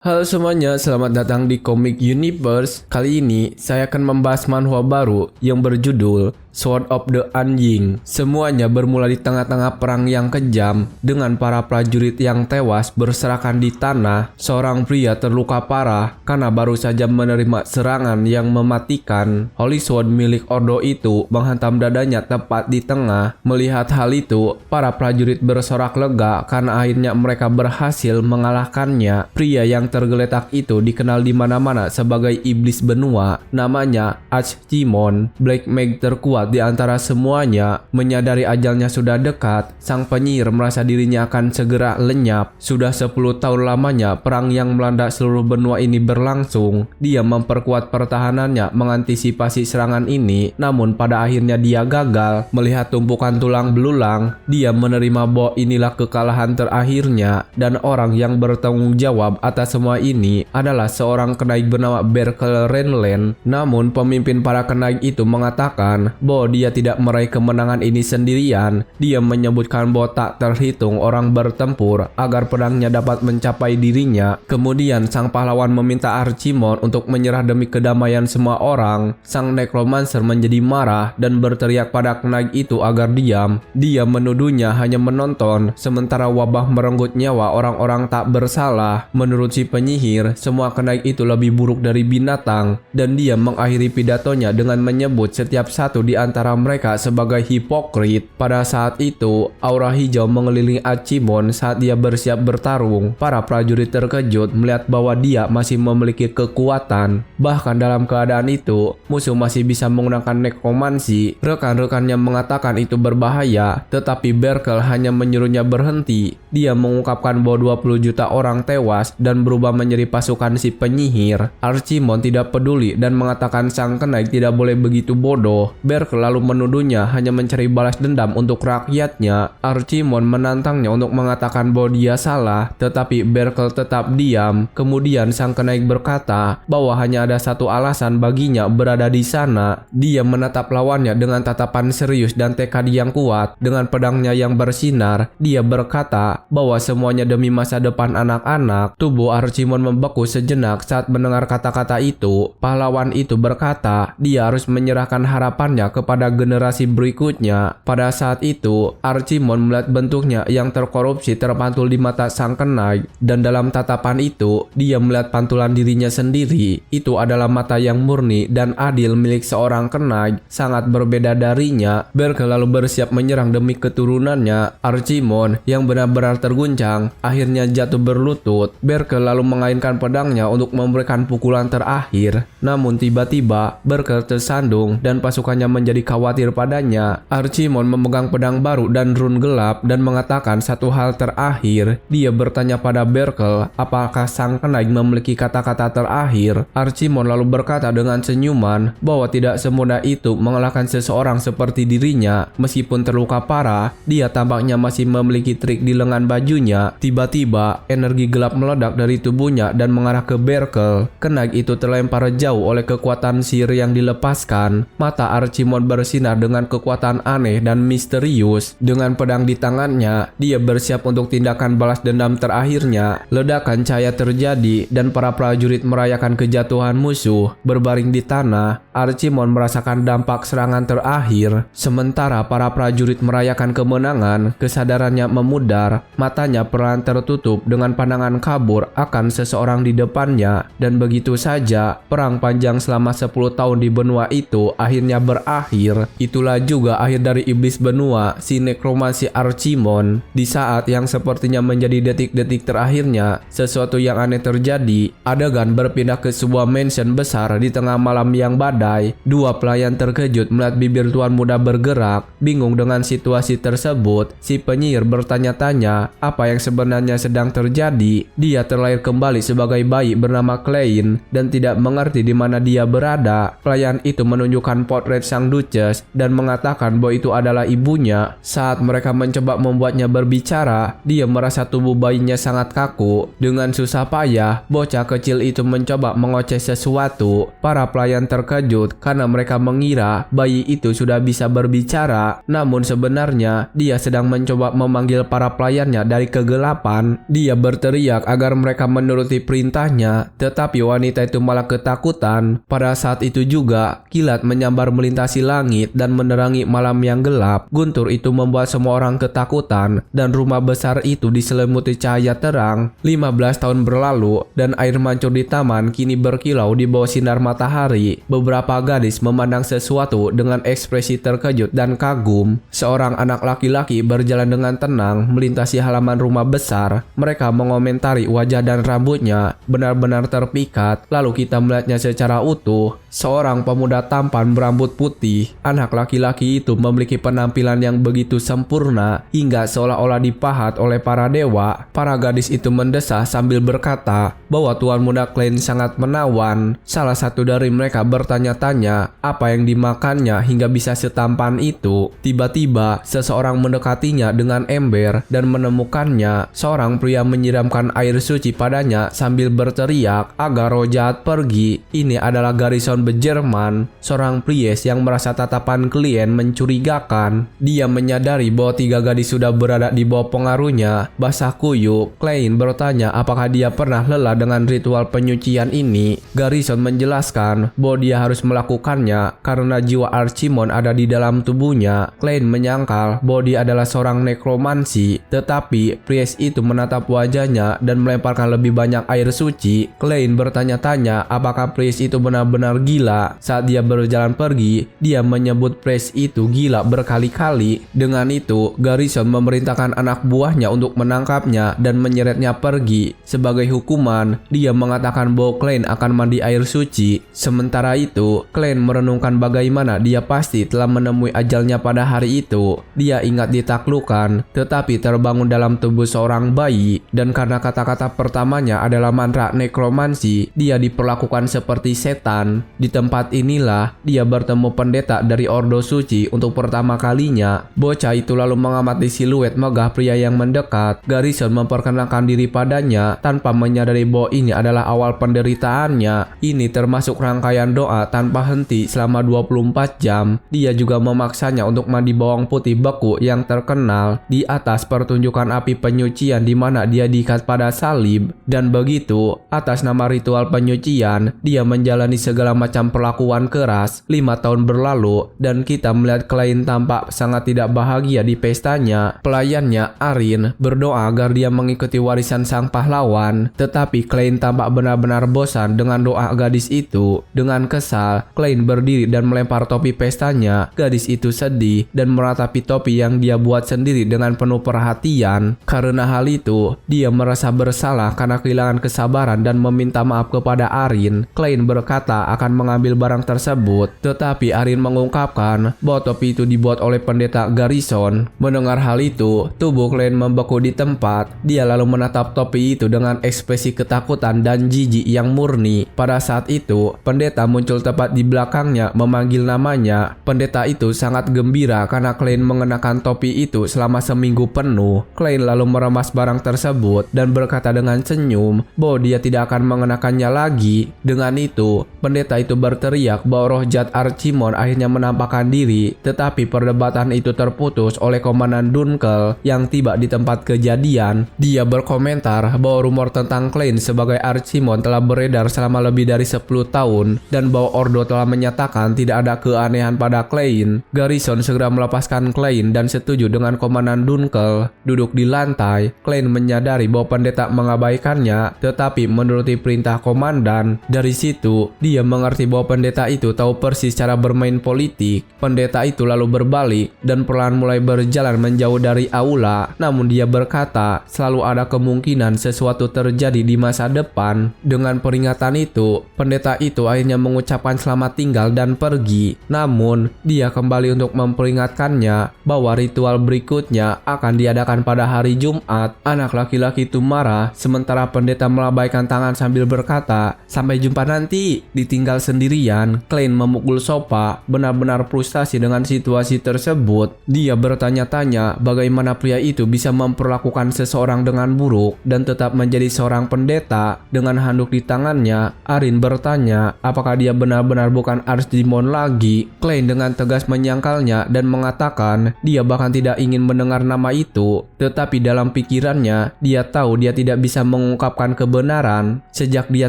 Halo semuanya, selamat datang di Comic Universe. Kali ini saya akan membahas manhwa baru yang berjudul Sword of the Anjing. Semuanya bermula di tengah-tengah perang yang kejam dengan para prajurit yang tewas berserakan di tanah. Seorang pria terluka parah karena baru saja menerima serangan yang mematikan. Holy Sword milik Ordo itu menghantam dadanya tepat di tengah. Melihat hal itu, para prajurit bersorak lega karena akhirnya mereka berhasil mengalahkannya. Pria yang tergeletak itu dikenal di mana-mana sebagai iblis benua. Namanya Archimon, Black Mage terkuat di antara semuanya. Menyadari ajalnya sudah dekat, sang penyihir merasa dirinya akan segera lenyap. Sudah 10 tahun lamanya perang yang melanda seluruh benua ini berlangsung. Dia memperkuat pertahanannya mengantisipasi serangan ini, namun pada akhirnya dia gagal. Melihat tumpukan tulang belulang, dia menerima bahwa inilah kekalahan terakhirnya, dan orang yang bertanggung jawab atas semua ini adalah seorang kenaik bernama Berkel Renland. Namun pemimpin para kenaik itu mengatakan bahwa dia tidak meraih kemenangan ini sendirian. Dia menyebutkan bahwa tak terhitung orang bertempur agar pedangnya dapat mencapai dirinya. Kemudian sang pahlawan meminta Archimon untuk menyerah demi kedamaian semua orang. Sang necromancer menjadi marah dan berteriak pada kenaik itu agar diam. Dia menuduhnya hanya menonton sementara wabah merenggut nyawa orang-orang tak bersalah. Menurut si penyihir, semua kenaik itu lebih buruk dari binatang, dan dia mengakhiri pidatonya dengan menyebut setiap satu di antara mereka sebagai hipokrit. Pada saat itu, aura hijau mengelilingi Archimon saat dia bersiap bertarung. Para prajurit terkejut melihat bahwa dia masih memiliki kekuatan. Bahkan dalam keadaan itu, musuh masih bisa menggunakan nekromansi. Rekan-rekannya mengatakan itu berbahaya, tetapi Berkel hanya menyuruhnya berhenti. Dia mengungkapkan bahwa 20 juta orang tewas dan berubah menjadi pasukan si penyihir. Archimon tidak peduli dan mengatakan sang kenaik tidak boleh begitu bodoh. Berkel lalu menuduhnya hanya mencari balas dendam untuk rakyatnya. Archimon menantangnya untuk mengatakan bahwa dia salah, tetapi Berkel tetap diam. Kemudian sang kenaik berkata bahwa hanya ada satu alasan baginya berada di sana. Dia menatap lawannya dengan tatapan serius dan tekad yang kuat. Dengan pedangnya yang bersinar, dia berkata bahwa semuanya demi masa depan anak-anak. Tubuh Archimon membeku sejenak saat mendengar kata-kata itu. Pahlawan itu berkata dia harus menyerahkan harapannya kepada generasi berikutnya. Pada saat itu, Archimon melihat bentuknya yang terkorupsi terpantul di mata sang kenaik, dan dalam tatapan itu, dia melihat pantulan dirinya sendiri. Itu adalah mata yang murni dan adil milik seorang kenaik, sangat berbeda darinya. Berkel lalu bersiap menyerang demi keturunannya. Archimon yang benar-benar terguncang akhirnya jatuh berlutut. Berkel lalu mengainkan pedangnya untuk memberikan pukulan terakhir. Namun tiba-tiba Berkel tersandung dan pasukannya menjadi khawatir padanya. Archimon memegang pedang baru dan rune gelap dan mengatakan satu hal terakhir. Dia bertanya pada Berkel apakah sang kenaik memiliki kata-kata terakhir. Archimon lalu berkata dengan senyuman bahwa tidak semudah itu mengalahkan seseorang seperti dirinya. Meskipun terluka parah, dia tampaknya masih memiliki trik di lengan bajunya. Tiba-tiba energi gelap meledak dari tubuhnya dan mengarah ke Berkel. Kenaik itu terlempar jauh oleh kekuatan sihir yang dilepaskan. Mata Archimon bersinar dengan kekuatan aneh dan misterius. Dengan pedang di tangannya, dia bersiap untuk tindakan balas dendam terakhirnya. Ledakan cahaya terjadi dan para prajurit merayakan kejatuhan musuh. Berbaring di tanah, Archimon merasakan dampak serangan terakhir. Sementara para prajurit merayakan kemenangan, kesadarannya memudar. Matanya perlahan tertutup dengan pandangan kabur akan seseorang di depannya. Dan begitu saja, perang panjang selama 10 tahun di benua itu akhirnya berakhir. Itulah juga akhir dari iblis benua, si nekromansi Archimon. Di saat yang sepertinya menjadi detik-detik terakhirnya, sesuatu yang aneh terjadi. Adegan berpindah ke sebuah mansion besar di tengah malam yang badai. Dua pelayan terkejut melihat bibir tuan muda bergerak. Bingung dengan situasi tersebut, si penyihir bertanya-tanya apa yang sebenarnya sedang terjadi. Dia terlahir kembali sebagai bayi bernama Klein dan tidak mengerti di mana dia berada. Pelayan itu menunjukkan potret sang sang Duchess dan mengatakan bahwa itu adalah ibunya. Saat mereka mencoba membuatnya berbicara, dia merasa tubuh bayinya sangat kaku. Dengan susah payah, bocah kecil itu mencoba mengoceh sesuatu. Para pelayan terkejut karena mereka mengira bayi itu sudah bisa berbicara. Namun sebenarnya dia sedang mencoba memanggil para pelayannya dari kegelapan. Dia berteriak agar mereka menuruti perintahnya, tetapi wanita itu malah ketakutan. Pada saat itu juga, kilat menyambar melintasi langit dan menerangi malam yang gelap. Guntur itu membuat semua orang ketakutan dan rumah besar itu diselimuti cahaya terang. 15 tahun berlalu dan air mancur di taman kini berkilau di bawah sinar matahari. Beberapa gadis memandang sesuatu dengan ekspresi terkejut dan kagum. Seorang anak laki-laki berjalan dengan tenang melintasi halaman rumah besar. Mereka mengomentari wajah dan rambutnya benar-benar terpikat. Lalu kita melihatnya secara utuh. Seorang pemuda tampan berambut putih. Anak laki-laki itu memiliki penampilan yang begitu sempurna hingga seolah-olah dipahat oleh para dewa. Para gadis itu mendesah sambil berkata bahwa tuan muda Klein sangat menawan. Salah satu dari mereka bertanya-tanya apa yang dimakannya hingga bisa setampan itu. Tiba-tiba seseorang mendekatinya dengan ember dan menemukannya. Seorang pria menyiramkan air suci padanya sambil berteriak agar roh jahat pergi. Ini adalah Garrison Bejerman, seorang priest yang merasa tatapan klien mencurigakan. Dia menyadari bahwa 3 gadis sudah berada di bawah pengaruhnya. Basah kuyup, Klein bertanya apakah dia pernah lelah dengan ritual penyucian ini. Garrison menjelaskan bahwa dia harus melakukannya karena jiwa Archimon ada di dalam tubuhnya. Klein menyangkal bahwa dia adalah seorang nekromansi, tetapi priest itu menatap wajahnya dan melemparkan lebih banyak air suci. Klein bertanya-tanya apakah priest itu benar-benar gila. Saat dia berjalan pergi, dia menyebut priest itu gila berkali-kali. Dengan itu, Garrison memerintahkan anak buahnya untuk menangkapnya dan menyeretnya pergi. Sebagai hukuman, dia mengatakan bahwa Klein akan mandi air suci. Sementara itu, Klein merenungkan bagaimana dia pasti telah menemui ajalnya pada hari itu. Dia ingat ditaklukkan, tetapi terbangun dalam tubuh seorang bayi, dan karena kata-kata pertamanya adalah mantra nekromansi, dia diperlakukan seperti setan. Di tempat inilah dia bertemu pendeta dari Ordo Suci untuk pertama kalinya. Bocah itu lalu mengamati siluet megah pria yang mendekat. Garrison memperkenalkan diri padanya tanpa menyadari bahwa ini adalah awal penderitaannya. Ini termasuk rangkaian doa tanpa henti selama 24 jam. Dia juga memaksanya untuk mandi bawang putih beku yang terkenal di atas pertunjukan api penyucian di mana dia diikat pada salib. Dan begitu, atas nama ritual penyucian, dia menjalani segala macam perlakuan keras. 5 tahun berlalu dan kita melihat Klein tampak sangat tidak bahagia di pestanya. Pelayannya, Arin, berdoa agar dia mengikuti warisan sang pahlawan, tetapi Klein tampak benar-benar bosan dengan doa gadis itu. Dengan kesal, Klein berdiri dan melempar topi pestanya. Gadis itu sedih dan meratapi topi yang dia buat sendiri dengan penuh perhatian. Karena hal itu, dia merasa bersalah karena kehilangan kesabaran dan meminta maaf kepada Arin. Klein berkata akan mengambil barang tersebut, tetapi Arin mengungkapkan bahwa topi itu dibuat oleh pendeta Garrison. Mendengar hal itu, tubuh Klein membeku di tempat. Dia lalu menatap topi itu dengan ekspresi ketakutan dan jijik yang murni. Pada saat itu, pendeta muncul tepat di belakangnya memanggil namanya. Pendeta itu sangat gembira karena Klein mengenakan topi itu selama seminggu penuh. Klein lalu meremas barang tersebut dan berkata dengan senyum bahwa dia tidak akan mengenakannya lagi. Dengan itu, pendeta itu berteriak bahwa roh jahat Archimon akhirnya menampakkan diri, tetapi perdebatan itu terputus oleh Komandan Dunkel yang tiba di tempat kejadian. Dia berkomentar bahwa rumor tentang Klein sebagai Archimon telah beredar selama lebih dari 10 tahun dan bahwa Ordo telah menyatakan tidak ada keanehan pada Klein. Garrison segera melepaskan Klein dan setuju dengan Komandan Dunkel. Duduk di lantai, Klein menyadari bahwa pendeta mengabaikannya, tetapi menuruti perintah komandan. Dari situ, dia mengerti bahwa pendeta itu tahu persis cara bermain politik. Pendeta itu lalu berbalik dan perlahan mulai berjalan menjauh dari aula. Namun dia berkata, selalu ada kemungkinan sesuatu terjadi di masa depan. Dengan peringatan itu, pendeta itu akhirnya mengucapkan selamat tinggal dan pergi. Namun, dia kembali untuk memperingatkannya bahwa ritual berikutnya akan diadakan pada hari Jumat. Anak laki-laki itu marah, sementara pendeta melambaikan tangan sambil berkata, "Sampai jumpa nanti." Ditinggal tinggal sendirian, Klein memukul sofa, benar-benar frustasi dengan situasi tersebut. Dia bertanya-tanya bagaimana pria itu bisa memperlakukan seseorang dengan buruk dan tetap menjadi seorang pendeta. Dengan handuk di tangannya, Arin bertanya apakah dia benar-benar bukan Archdemon lagi. Klein dengan tegas menyangkalnya dan mengatakan dia bahkan tidak ingin mendengar nama itu. Tetapi dalam pikirannya, dia tahu dia tidak bisa mengungkapkan kebenaran. Sejak dia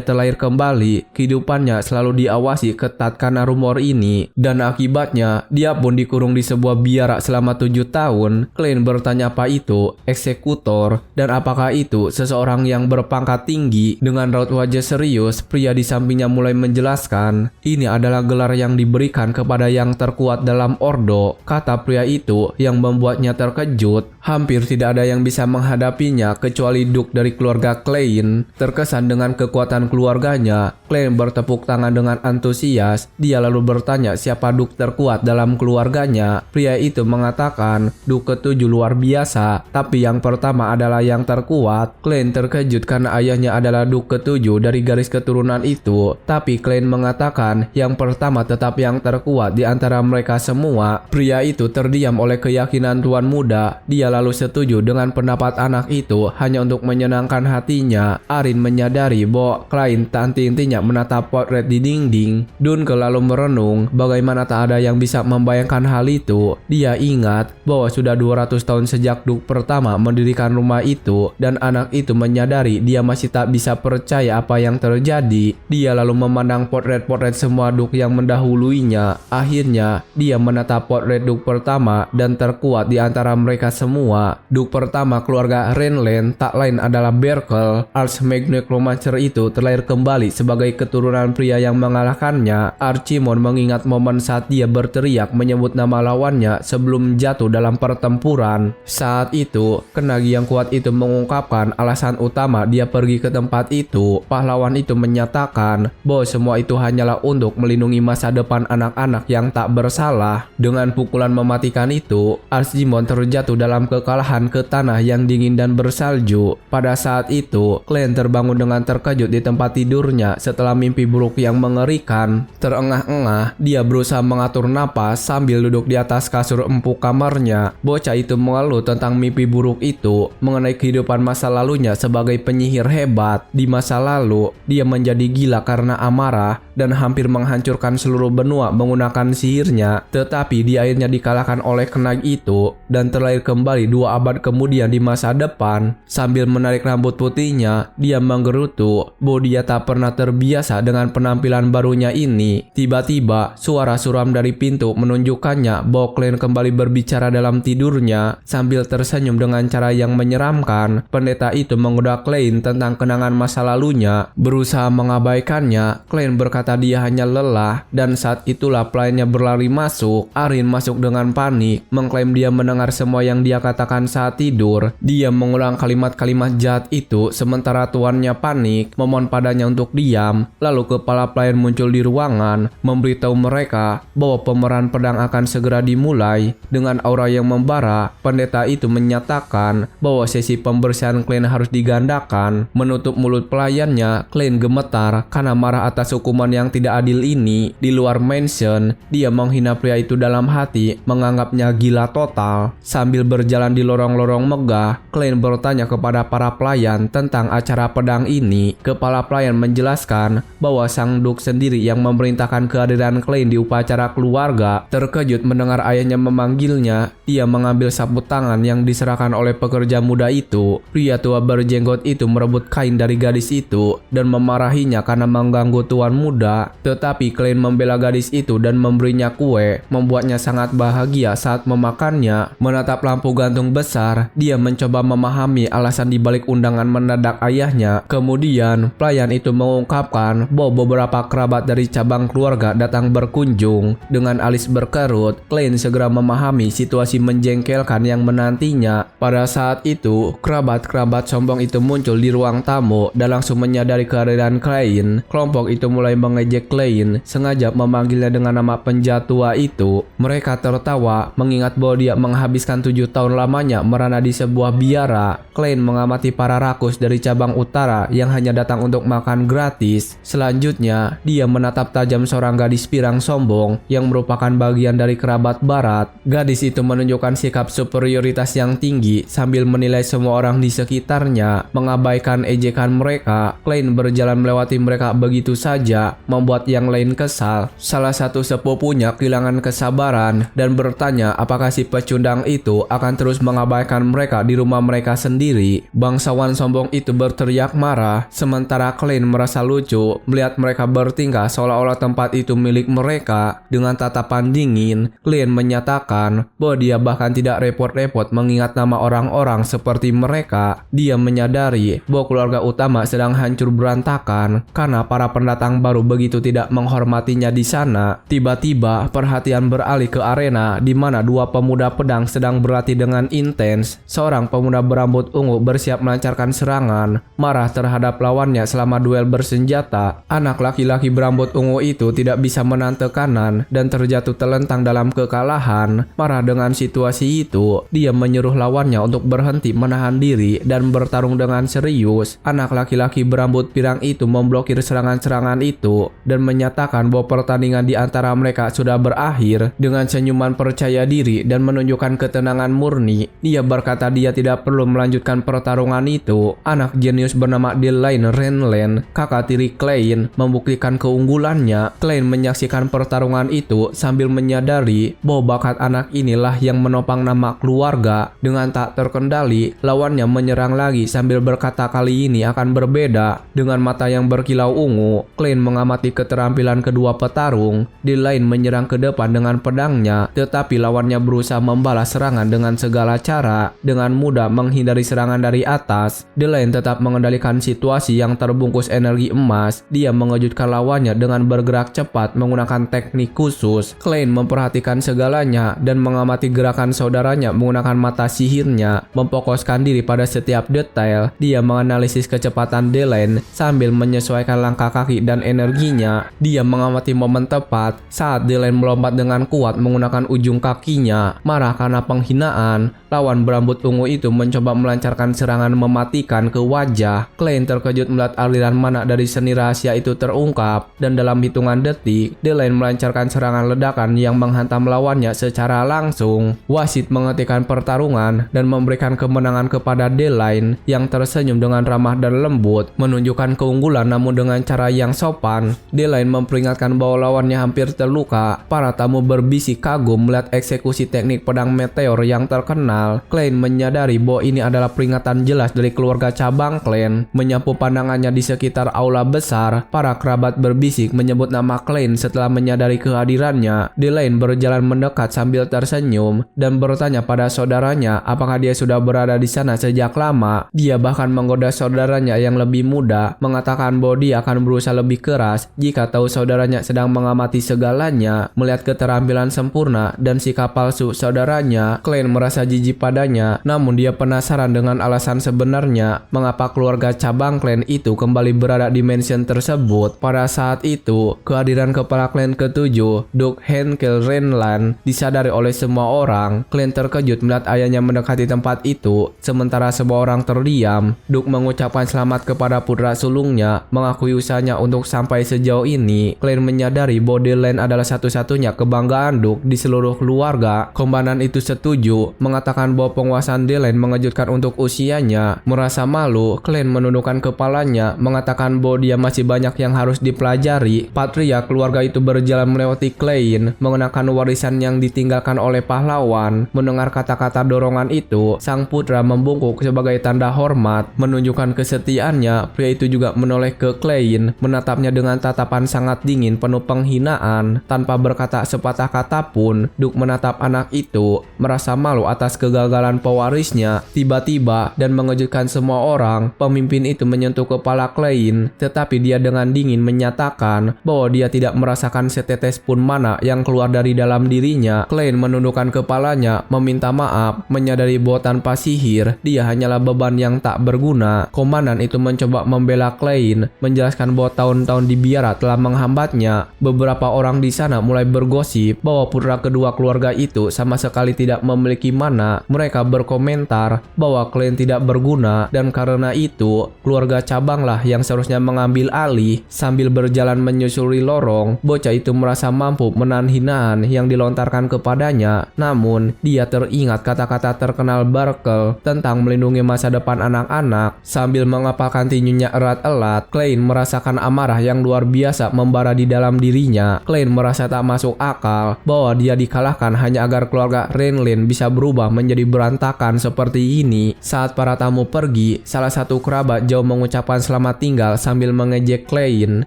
terlahir kembali, kehidupannya selalu diawasi ketat karena rumor ini. Dan akibatnya, dia pun dikurung di sebuah biara selama 7 tahun. Klein bertanya apa itu eksekutor dan apakah itu seseorang yang berpangkat tinggi. Dengan raut wajah serius, pria di sampingnya mulai menjelaskan, ini adalah gelar yang diberikan kepada yang terkuat dalam Ordo, kata pria itu yang membuatnya terkejut. Hampir tidak ada yang bisa menghadapinya kecuali Duke dari keluarga Klein. Terkesan dengan kekuatan keluarganya, Klein bertepuk tangan dengan antusias. Dia lalu bertanya siapa Duke terkuat dalam keluarganya. Pria itu mengatakan Duke ke-7 luar biasa, tapi yang pertama adalah yang terkuat. Klein terkejut karena ayahnya adalah Duke ke-7 dari garis keturunan itu, tapi Klein mengatakan yang pertama tetap yang terkuat di antara mereka semua. Pria itu terdiam oleh keyakinan tuan muda. Dia lalu setuju dengan pendapat anak itu hanya untuk menyenangkan hatinya. Arin menyadari bahwa Klein tak henti-hentinya menatap potret di dinding. Dunkel lalu merenung bagaimana tak ada yang bisa membayangkan hal itu. Dia ingat bahwa sudah 200 tahun sejak Duke pertama mendirikan rumah itu dan anak itu menyadari dia masih tak bisa percaya apa yang terjadi. Dia lalu memandang potret-potret semua Duke yang mendahuluinya. Akhirnya dia menatap potret Duke pertama dan terkuat di antara mereka semua. Duke pertama keluarga Renland tak lain adalah Berkel. Archnecromancer itu terlahir kembali sebagai keturunan pria yang mengalahkannya. Archimon mengingat momen saat dia berteriak menyebut nama lawannya sebelum jatuh dalam pertempuran. Saat itu, kenagi yang kuat itu mengungkapkan alasan utama dia pergi ke tempat itu. Pahlawan itu menyatakan bahwa semua itu hanyalah untuk melindungi masa depan anak-anak yang tak bersalah. Dengan pukulan mematikan itu, Archimon terjatuh dalam kekalahan ke tanah yang dingin dan bersalju. Pada saat itu, Klein terbangun dengan terkejut di tempat tidurnya setelah mimpi buruk yang mengerikan. Terengah-engah, dia berusaha mengatur napas sambil duduk di atas kasur empuk kamarnya. Bocah itu mengeluh tentang mimpi buruk itu, mengenai kehidupan masa lalunya sebagai penyihir hebat. Di masa lalu, dia menjadi gila karena amarah dan hampir menghancurkan seluruh benua menggunakan sihirnya. Tetapi dia akhirnya dikalahkan oleh kenag itu dan terlahir kembali 2 abad kemudian di masa depan. Sambil menarik rambut putihnya, dia menggerutu bahwa dia tak pernah terbiasa dengan penampilan barunya ini. Tiba-tiba, suara suram dari pintu menunjukkannya bahwa Klein kembali berbicara dalam tidurnya. Sambil tersenyum dengan cara yang menyeramkan, pendeta itu menggoda Klein tentang kenangan masa lalunya. Berusaha mengabaikannya, Klein berkata dia hanya lelah, dan saat itulah pelayannya berlari masuk. Arin masuk dengan panik, mengklaim dia mendengar semua yang dia katakan saat tidur. Dia mengulang kalimat-kalimat jahat itu sementara tuannya panik, memohon padanya untuk diam. Lalu kepala pelayan muncul di ruangan, memberitahu mereka bahwa pemeran pedang akan segera dimulai. Dengan aura yang membara, pendeta itu menyatakan bahwa sesi pembersihan Klein harus digandakan. Menutup mulut pelayannya, Klein gemetar karena marah atas hukuman yang tidak adil ini. Di luar mansion, dia menghina pria itu dalam hati, menganggapnya gila total. Sambil berjalan di lorong-lorong megah, Klein bertanya kepada para pelayan tentang acara pedang ini. Kepala pelayan menjelaskan bahwa sang Duke sendiri yang memerintahkan kehadiran Klein di upacara keluarga. Terkejut mendengar ayahnya memanggilnya, dia mengambil sapu tangan yang diserahkan oleh pekerja muda itu. Pria tua berjenggot itu merebut kain dari gadis itu dan memarahinya karena mengganggu tuan muda. Tetapi Klein membela gadis itu dan memberinya kue, membuatnya sangat bahagia saat memakannya. Menatap lampu gantung besar, dia mencoba memahami alasan dibalik undangan mendadak ayahnya. Kemudian, pelayan itu mengungkapkan bahwa beberapa kerabat dari cabang keluarga datang berkunjung. Dengan alis berkerut, Klein segera memahami situasi menjengkelkan yang menantinya. Pada saat itu, kerabat-kerabat sombong itu muncul di ruang tamu dan langsung menyadari kehadiran Klein. Kelompok itu mulai mengejek Klein, sengaja memanggilnya dengan nama penjahat tua itu. Mereka tertawa mengingat bahwa dia menghabiskan 7 tahun lamanya merana di sebuah biara. Klein mengamati para rakus dari cabang utara yang hanya datang untuk makan gratis. Selanjutnya, dia menatap tajam seorang gadis pirang sombong yang merupakan bagian dari kerabat barat. Gadis itu menunjukkan sikap superioritas yang tinggi sambil menilai semua orang di sekitarnya, mengabaikan ejekan mereka. Klein berjalan melewati mereka begitu saja, membuat yang lain kesal. Salah satu sepupunya kehilangan kesabaran dan bertanya apakah si pecundang itu akan terus mengabaikan mereka di rumah mereka sendiri. Bangsawan sombong itu berteriak marah, sementara Klein merasa lucu melihat mereka bertingkah seolah-olah tempat itu milik mereka. Dengan tatapan dingin, Klein menyatakan bahwa dia bahkan tidak repot-repot mengingat nama orang-orang seperti mereka. Dia menyadari bahwa keluarga utama sedang hancur berantakan karena para pendatang baru begitu tidak menghormatinya di sana. Tiba-tiba perhatian beralih ke arena di mana dua pemuda pedang sedang berlatih dengan intens. Seorang pemuda berambut ungu bersiap melancarkan serangan, marah terhadap lawannya selama duel bersenjata. Anak laki-laki berambut ungu itu tidak bisa menahan tekanan dan terjatuh telentang dalam kekalahan. Marah dengan situasi itu, dia menyuruh lawannya untuk berhenti menahan diri dan bertarung dengan serius. Anak laki-laki berambut pirang itu memblokir serangan-serangan itu dan menyatakan bahwa pertandingan di antara mereka sudah berakhir. Dengan senyuman percaya diri dan menunjukkan ketenangan murni, dia berkata dia tidak perlu melanjutkan pertarungan itu. Anak jenius bernama Delaine Renland, kakak tiri Klein, membuktikan keunggulannya. Klein menyaksikan pertarungan itu sambil menyadari bahwa bakat anak inilah yang menopang nama keluarga. Dengan tak terkendali, lawannya menyerang lagi sambil berkata kali ini akan berbeda. Dengan mata yang berkilau ungu, Klein mengamati keterampilan kedua petarung. Delaine menyerang ke depan dengan pedangnya, tetapi lawannya berusaha membalas serangan dengan segala cara. Dengan mudah menghindari serangan dari atas, Delaine tetap mengendalikan situasi yang terbungkus energi emas. Dia mengejutkan lawannya dengan bergerak cepat menggunakan teknik khusus. Klein memperhatikan segalanya dan mengamati gerakan saudaranya menggunakan mata sihirnya, memfokuskan diri pada setiap detail. Dia menganalisis kecepatan Delaine sambil menyesuaikan langkah kaki dan energinya. Dia mengamati momen tepat saat Delaine melompat dengan kuat menggunakan ujung kakinya. Marah karena penghinaan, lawan berambut ungu itu mencoba melancarkan serangan mematikan ke wajah. Klein terkejut melihat aliran mana dari seni rahasia itu terungkap, dan dalam hitungan detik, Delaine melancarkan serangan ledakan yang menghantam lawannya secara langsung. Wasit menghentikan pertarungan dan memberikan kemenangan kepada Delaine yang tersenyum dengan ramah dan lembut, menunjukkan keunggulan namun dengan cara yang sopan. Delaine memperingatkan bahwa lawannya hampir terluka. Para tamu berbisik kagum melihat eksekusi teknik pedang meteor yang terkenal. Klein menyadari bahwa ini adalah peringatan jelas dari keluarga cabang klan. Menyapu pandangannya di sekitar aula besar, para kerabat berbisik menyebut nama Klein setelah menyadari kehadirannya. Delaine berjalan mendekat sambil tersenyum dan bertanya pada saudaranya apakah dia sudah berada di sana sejak lama. Dia bahkan menggoda saudaranya yang lebih muda, mengatakan bahwa dia akan berusaha lebih keras jika tahu saudaranya sedang mengamati segalanya. Melihat keterampilan sempurna dan sikap palsu saudaranya, Klein merasa jijik padanya, namun dia penasaran dengan alasan sebenarnya mengapa keluarga cabang klan itu kembali berada di mansion tersebut. Pada saat itu, kehadiran kepala klan ke-7, Duke Henkel Renland, disadari oleh semua orang. Klein terkejut melihat ayahnya mendekati tempat itu, sementara semua orang terdiam. Duke mengucapkan selamat kepada putra sulungnya, mengakui usahanya untuk sampai sejauh ini. Klein menyadari bahwa Delaine adalah satu-satunya kebanggaan Duke di seluruh keluarga. Komandan itu setuju, mengatakan bahwa penguasaan Delaine mengejutkan untuk usianya. Merasa malu, Klein menundukkan kepalanya, mengatakan bahwa dia masih banyak yang harus dipelajari. Patria keluarga itu berjalan melewati Klein, mengenakan warisan yang ditinggalkan oleh pahlawan. Mendengar kata-kata dorongan itu, sang putra membungkuk sebagai tanda hormat. Menunjukkan kesetiaannya, pria itu juga menoleh ke Klein, menatapnya dengan tatapan sangat dingin penuh penghinaan. Tanpa berkata sepatah kata pun, Duke menatap anak itu, merasa malu atas kegagalan pewarisnya. Tiba-tiba dan mengejutkan semua orang, pemimpin itu menyentuh kepala Klein, tetapi dia dengan dingin menyatakan bahwa dia tidak merasakan setetes pun mana yang keluar dari dalam dirinya. Klein menundukkan kepalanya, meminta maaf, menyadari bahwa tanpa sihir, dia hanyalah beban yang tak berguna. Komandan itu mencoba membela Klein, menjelaskan bahwa tahun-tahun di biara telah menghambatnya. Beberapa orang di sana mulai bergosip bahwa putra kedua keluarga itu sama sekali tidak memiliki mana. Mereka berkomentar bahwa klan tidak berguna dan karena itu keluarga cabanglah yang seharusnya mengambil alih. Sambil berjalan menyusuri lorong, bocah itu merasa mampu menahan hinaan yang dilontarkan kepadanya. Namun dia teringat kata-kata terkenal Barkel tentang melindungi masa depan anak-anak. Sambil mengepalkan tinjunya erat-erat, Klein merasakan amarah yang luar biasa membara di dalam dirinya. Klein merasa tak masuk akal bahwa dia dikalahkan hanya agar keluarga Renlin bisa berubah menjadi berantakan seperti ini. Saat para tamu pergi, salah satu kerabat jauh mengucapkan selamat tinggal sambil mengejek Klein.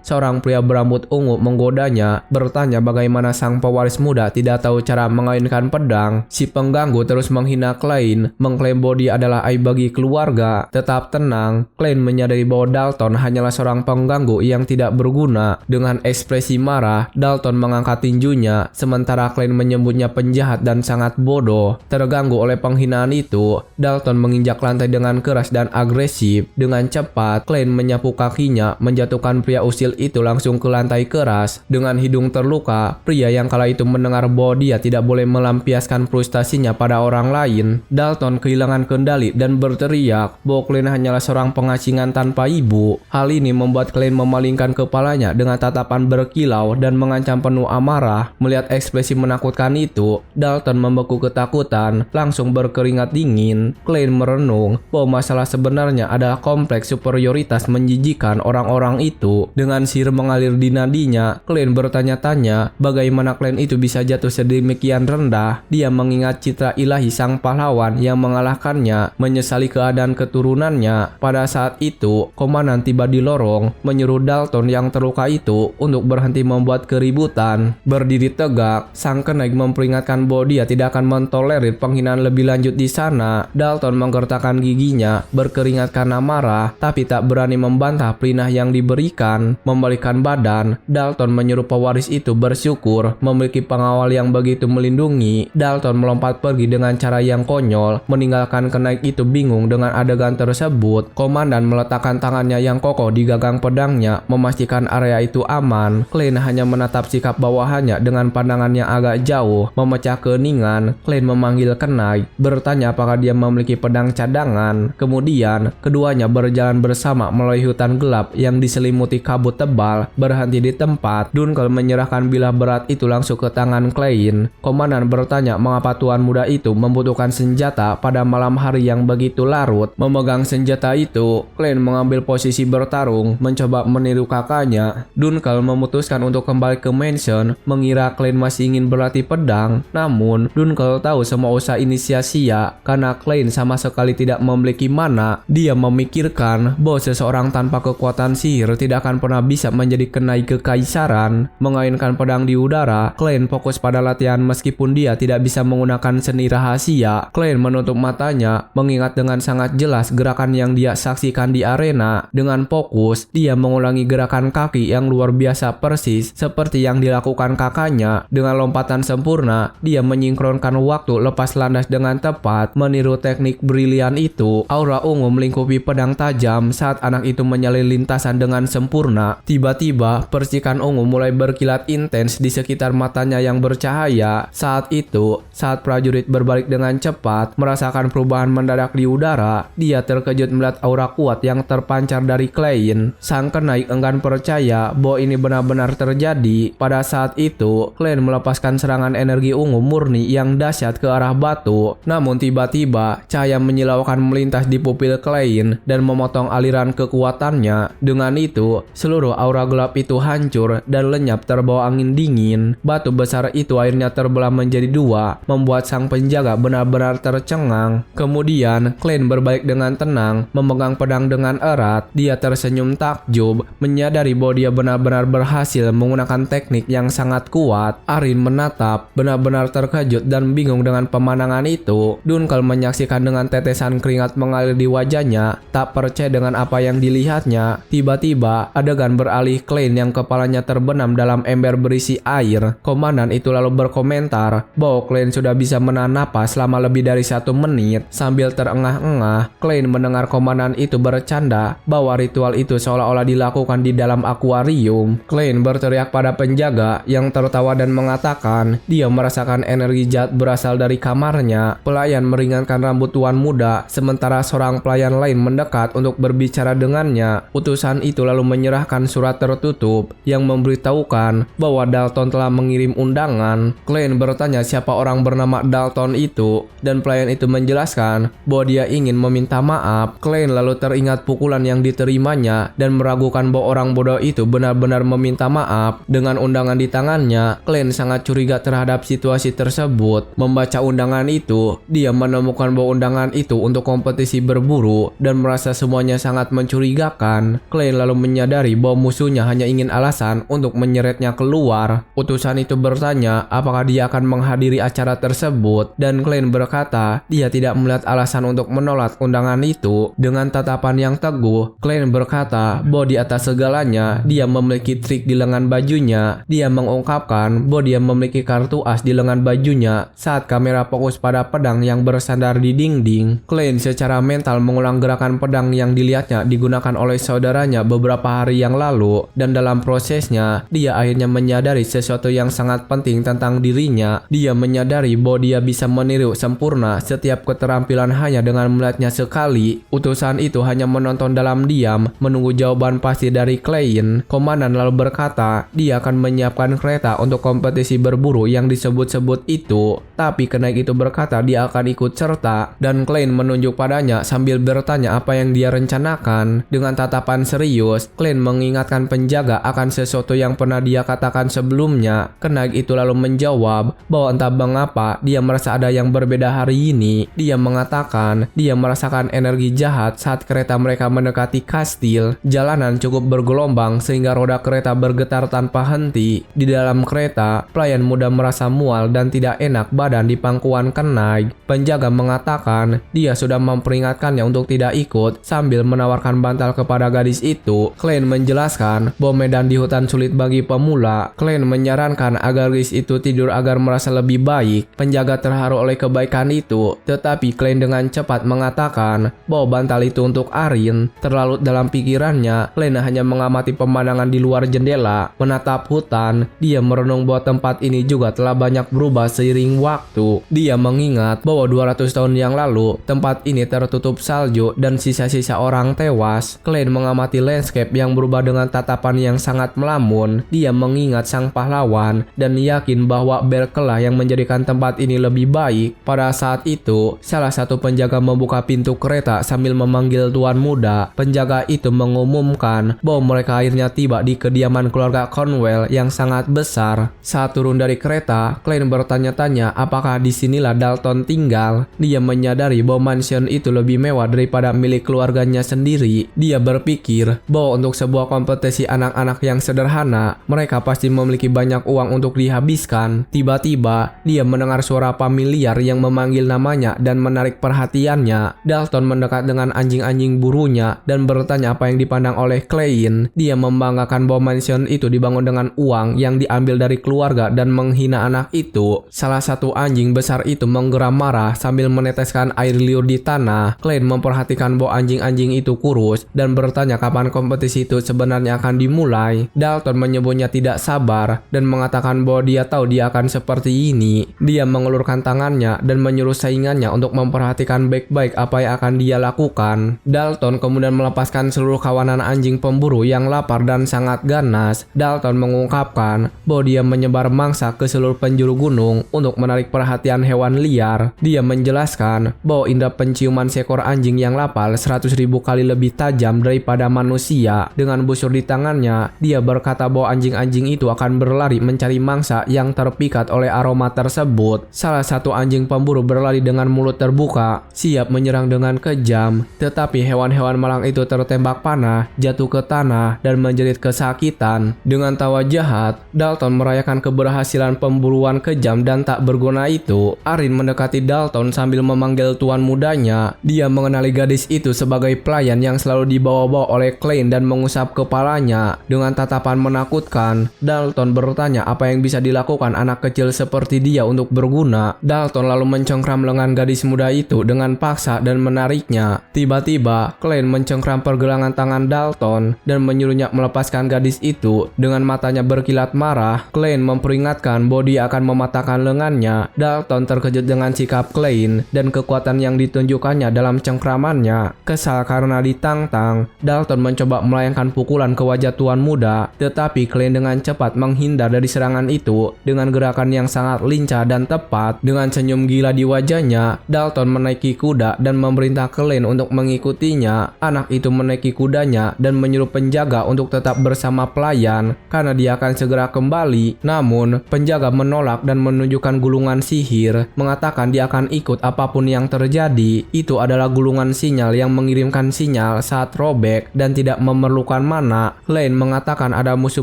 Seorang pria berambut ungu menggodanya, bertanya bagaimana sang pewaris muda tidak tahu cara mengayunkan pedang. Si pengganggu terus menghina Klein, mengklaim bahwa dia adalah aib bagi keluarga. Tetap tenang, Klein menyadari bahwa Dalton hanyalah seorang pengganggu yang tidak berguna. Dengan ekspresi marah, Dalton mengangkat tinjunya, sementara Klein menyebutnya penjahat dan sangat bodoh. Terganggu oleh penghinaan itu, Dalton menginjak lantai dengan keras dan agresif. Dengan cepat, Klein menyapu kakinya, menjatuhkan pria usil itu langsung ke lantai keras. Dengan hidung terluka, pria yang kala itu mendengar bahwa dia tidak boleh melampiaskan frustasinya pada orang lain. Dalton kehilangan kendali dan berteriak bahwa Klein hanyalah seorang pengasingan tanpa ibu. Hal ini membuat Klein memalingkan kepalanya dengan tatapan berkilau dan mengancam penuh amarah. Melihat ekspresi menakutkan itu, Dalton membeku ketakutan, langsung berkeringat dingin. Klein merenung bahwa masalah sebenarnya adalah kompleks superioritas menjijikan orang-orang itu. Dengan sihir mengalir di nadinya, Klein bertanya-tanya bagaimana Klein itu bisa jatuh sedemikian rendah. Dia mengingat citra ilahi sang pahlawan yang mengalahkannya, menyesali keadaan keturunannya. Pada saat itu, komandan tiba di lorong, menyuruh Dalton yang terluka itu untuk berhenti membuat keributan. Berdiri tegak, sang kenaik memperingatkan bahwa dia tidak akan mentolerir penghinaan lebih lanjut di sana. Dalton menggertakkan giginya, berkeringat karena marah, tapi tak berani membantah perintah yang diberikan. Membalikkan badan, Dalton menyuruh pewaris itu bersyukur memiliki pengawal yang begitu melindungi. Dalton melompat pergi dengan cara yang konyol, meninggalkan kenaik itu bingung dengan adegan tersebut. Komandan meletakkan tangannya yang kokoh di gagang pedangnya, memastikan area itu aman. Klein hanya menatap sikap bawahannya dengan pandangan yang agak jauh. Memecah keheningan, Klein memanggil kenaik, bertanya apakah dia memiliki pedang cadangan. Kemudian, keduanya berjalan bersama melalui hutan gelap yang diselimuti kabut tebal. Berhenti di tempat, Dunkel menyerahkan bilah berat itu langsung ke tangan Klein. Komandan bertanya mengapa tuan muda itu membutuhkan senjata pada malam hari yang begitu larut. Memegang senjata itu, Klein mengambil posisi bertarung, mencoba meniru kakaknya. Dunkel memutuskan untuk kembali ke mansion, mengira Klein masih ingin berlatih pedang. Namun, Dunkel tahu semua usaha ini sia-sia karena Klein sama sekali tidak memiliki mana. Dia memikirkan bahwa seseorang tanpa kekuatan sihir tidak akan pernah bisa menjadi kenaik kekaisaran. Mengayunkan pedang di udara, Klein fokus pada latihan meskipun dia tidak bisa menggunakan seni rahasia. Klein menutup matanya, mengingat dengan sangat jelas gerakan yang dia saksikan di arena. Dengan fokus, dia mengulangi gerakan kaki yang luar biasa persis seperti yang dilakukan kakaknya. Dengan lompatan sempurna, dia menyinkronkan waktu lepas landas dengan tepat, meniru teknik brilian itu. Aura ungu melingkupi pedang tajam saat anak itu menyalin lintasan dengan sempurna. Tiba-tiba, percikan ungu mulai berkilat intens di sekitar matanya yang bercahaya. Saat itu, saat prajurit berbalik dengan cepat, merasakan perubahan mendadak di udara, dia terkejut melihat aura kuat yang terpancar dari Klein. Sang kenaik enggan percaya bahwa ini benar-benar terjadi. Pada saat itu, Klein melepaskan serangan energi ungu murni yang dahsyat ke arah batu. Namun tiba-tiba, cahaya menyilaukan melintas di pupil Klein dan memotong aliran kekuatannya. Dengan itu, seluruh aura gelap itu hancur dan lenyap terbawa angin dingin. Batu besar itu akhirnya terbelah menjadi dua, membuat sang penjaga benar-benar tercengang. Kemudian, Klein berbalik dengan tenang, memegang pedang dengan erat. Dia tersenyum takjub, menyadari bahwa dia benar-benar berhasil menggunakan teknik yang sangat kuat. Arin menatap, benar-benar terkejut dan bingung dengan pemandangan itu. Dunkel menyaksikan dengan tetesan keringat mengalir di wajahnya, tak percaya dengan apa yang dilihatnya. Tiba-tiba, adegan beralih Klein yang kepalanya terbenam dalam ember berisi air. Komandan itu lalu berkomentar bahwa Klein sudah bisa menahan napas selama lebih dari 1 menit. Sambil terengah-engah, Klein mendengar komandan itu bercanda bahwa ritual itu seolah-olah dilakukan di dalam akuarium. Klein berteriak pada penjaga yang tertawa dan mengatakan dia merasakan energi jahat berasal dari kamarnya. Pelayan meringankan rambut tuan muda, sementara seorang pelayan lain mendekat untuk berbicara dengannya. Utusan itu lalu menyerahkan surat tertutup yang memberitahukan bahwa Dalton telah mengirim undangan. Klein bertanya siapa orang bernama Dalton itu, dan pelayan itu menjelaskan bahwa dia ingin meminta maaf. Klein lalu teringat pukulan yang diterimanya dan meragukan bahwa orang bodoh itu benar-benar meminta maaf. Dengan undangan di tangannya, Klein sangat curiga terhadap situasi tersebut. Membaca undangan itu, dia menemukan bahwa undangan itu untuk kompetisi berburu dan merasa semuanya sangat mencurigakan. Klein lalu menyadari bahwa musuhnya hanya ingin alasan untuk menyeretnya keluar. Utusan itu bertanya apakah dia akan menghadiri acara tersebut, dan Klein berkata dia tidak melihat alasan untuk menolak undangan itu. Dengan tatapan yang teguh, Klein berkata bahwa di atas segalanya dia memiliki trik di lengan bajunya. Dia mengungkapkan bahwa dia memiliki kartu as di lengan bajunya saat kamera fokus pada pedang yang bersandar di dinding. Klein secara mental mengulang gerakan pedang yang dilihatnya digunakan oleh saudaranya beberapa hari yang lalu, dan dalam prosesnya dia akhirnya menyadari sesuatu yang sangat penting tentang dirinya. Dia menyadari bahwa dia bisa meniru sempurna setiap keterampilan hanya dengan melihatnya sekali. Utusan itu hanya menonton dalam diam menunggu jawaban pasti dari Klein. Komandan lalu berkata dia akan menyiapkan kereta untuk kompetisi berburu yang disebut-sebut itu, tapi kenaik itu berkata dia akan ikut serta, dan Klein menunjuk padanya sambil bertanya apa yang dia rencanakan. Dengan tatapan serius, Klein mengingatkan penjaga akan sesuatu yang pernah dia katakan sebelumnya. Kenaik itu lalu menjawab bahwa entah mengapa dia merasa ada yang berbeda hari ini. Dia mengatakan dia merasakan energi jahat saat kereta mereka mendekati kastil. Jalanan cukup bergelombang sehingga roda kereta bergetar tanpa henti. Di dalam kereta, pelayan muda merasa mual dan tidak enak badan di pangkuan kenaik. Penjaga mengatakan dia sudah memperingatkannya untuk tidak ikut sambil menawarkan bantal kepada gadis itu. Klein menjelaskan bahwa medan di hutan sulit bagi pemula. Klein menyarankan agar gadis itu tidur agar merasa lebih baik. Penjaga terharu oleh kebaikan itu, tetapi Klein dengan cepat mengatakan bahwa bantal itu untuk Arin. Terlalu dalam pikirannya, Klein hanya mengamati pemandangan di luar jendela, menatap hutan. Dia merenung bahwa tempat ini juga telah banyak berubah seiring waktu. Dia mengingat bahwa 200 tahun yang lalu, tempat ini tertutup salju dan sisa-sisa orang tewas. Klein mengamati landscape yang berubah dengan tatapan yang sangat melamun. Dia mengingat sang pahlawan dan yakin bahwa Berkelah yang menjadikan tempat ini lebih baik. Pada saat itu, salah satu penjaga membuka pintu kereta sambil memanggil tuan muda. Penjaga itu mengumumkan bahwa mereka akhirnya tiba di kediaman keluarga Cornwell yang sangat besar. Saat turun dari kereta, Klein bertanya-tanya apakah disinilah Dalton tinggal. Dia menyadari bahwa mansion itu lebih mewah daripada milik keluarganya sendiri. Dia berpikir bahwa untuk sebuah kompetisi anak-anak yang sederhana, mereka pasti memiliki banyak uang untuk dihabiskan. Tiba-tiba, dia mendengar suara familiar yang memanggil namanya dan menarik perhatiannya. Dalton mendekat dengan anjing-anjing burunya dan bertanya apa yang dipandang oleh Klein. Dia membanggakan bahwa mansion itu dibangun dengan uang yang diambil dari keluarga dan menghina anak itu. Salah satu anjing besar itu menggeram marah sambil meneteskan air liur di tanah. Klein memperhatikan bahwa anjing-anjing itu kurus dan bertanya kapan kompetisi itu sebenarnya akan dimulai. Dalton menyebutnya tidak sabar dan mengatakan bahwa dia tahu dia akan seperti ini. Dia mengelurkan tangannya dan menyuruh saingannya untuk memperhatikan baik-baik apa yang akan dia lakukan. Dalton kemudian melepaskan seluruh kawanan anjing pemburu yang lapar dan sangat ganas. Dalton mengungkapkan bahwa dia menyebar mangsa ke seluruh penjuru gunung untuk menarik perhatian hewan liar. Dia menjelaskan bahwa indera penciuman seekor anjing yang lapar 100.000 kali lebih tajam daripada manusia. Dengan busur di tangannya, dia berkata bahwa anjing-anjing itu akan berlari mencari mangsa yang terpikat oleh aroma tersebut. Salah satu anjing pemburu berlari dengan mulut terbuka, siap menyerang dengan kejam. Tetapi hewan-hewan malang itu tertembak panah, jatuh ke tanah, dan menjerit kesakitan. Dengan tawa jahat, Dalton merayakan keberhasilan pemburuan kejam dan tak berguna itu. Arin mendekati Dalton sambil memanggil tuan mudanya. Dia mengenali gadis itu sebagai pelayan yang selalu dibawa-bawa oleh Klein dan mengusap kepalanya. Dengan tatapan menakutkan, Dalton bertanya apa yang bisa dilakukan anak kecil seperti dia untuk berguna. Dalton lalu mencengkram lengan gadis muda itu dengan paksa dan menariknya. Tiba-tiba, Klein mencengkram pergelangan tangan Dalton dan menyuruhnya sepenuhnya melepaskan gadis itu. Dengan matanya berkilat marah, Klein memperingatkan bahwa dia akan mematahkan lengannya. Dalton terkejut dengan sikap Klein dan kekuatan yang ditunjukkannya dalam cengkramannya. Kesal karena ditantang, Dalton mencoba melayangkan pukulan ke wajah tuan muda, tetapi Klein dengan cepat menghindar dari serangan itu dengan gerakan yang sangat lincah dan tepat. Dengan senyum gila di wajahnya, Dalton menaiki kuda dan memerintah Klein untuk mengikutinya. Anak itu menaiki kudanya dan menyuruh penjaga untuk tetap bersama pelayan karena dia akan segera kembali. Namun, penjaga menolak dan menunjukkan gulungan sihir, mengatakan dia akan ikut apapun yang terjadi. Itu adalah gulungan sinyal yang mengirimkan sinyal saat robek dan tidak memerlukan mana. Klein mengatakan ada musuh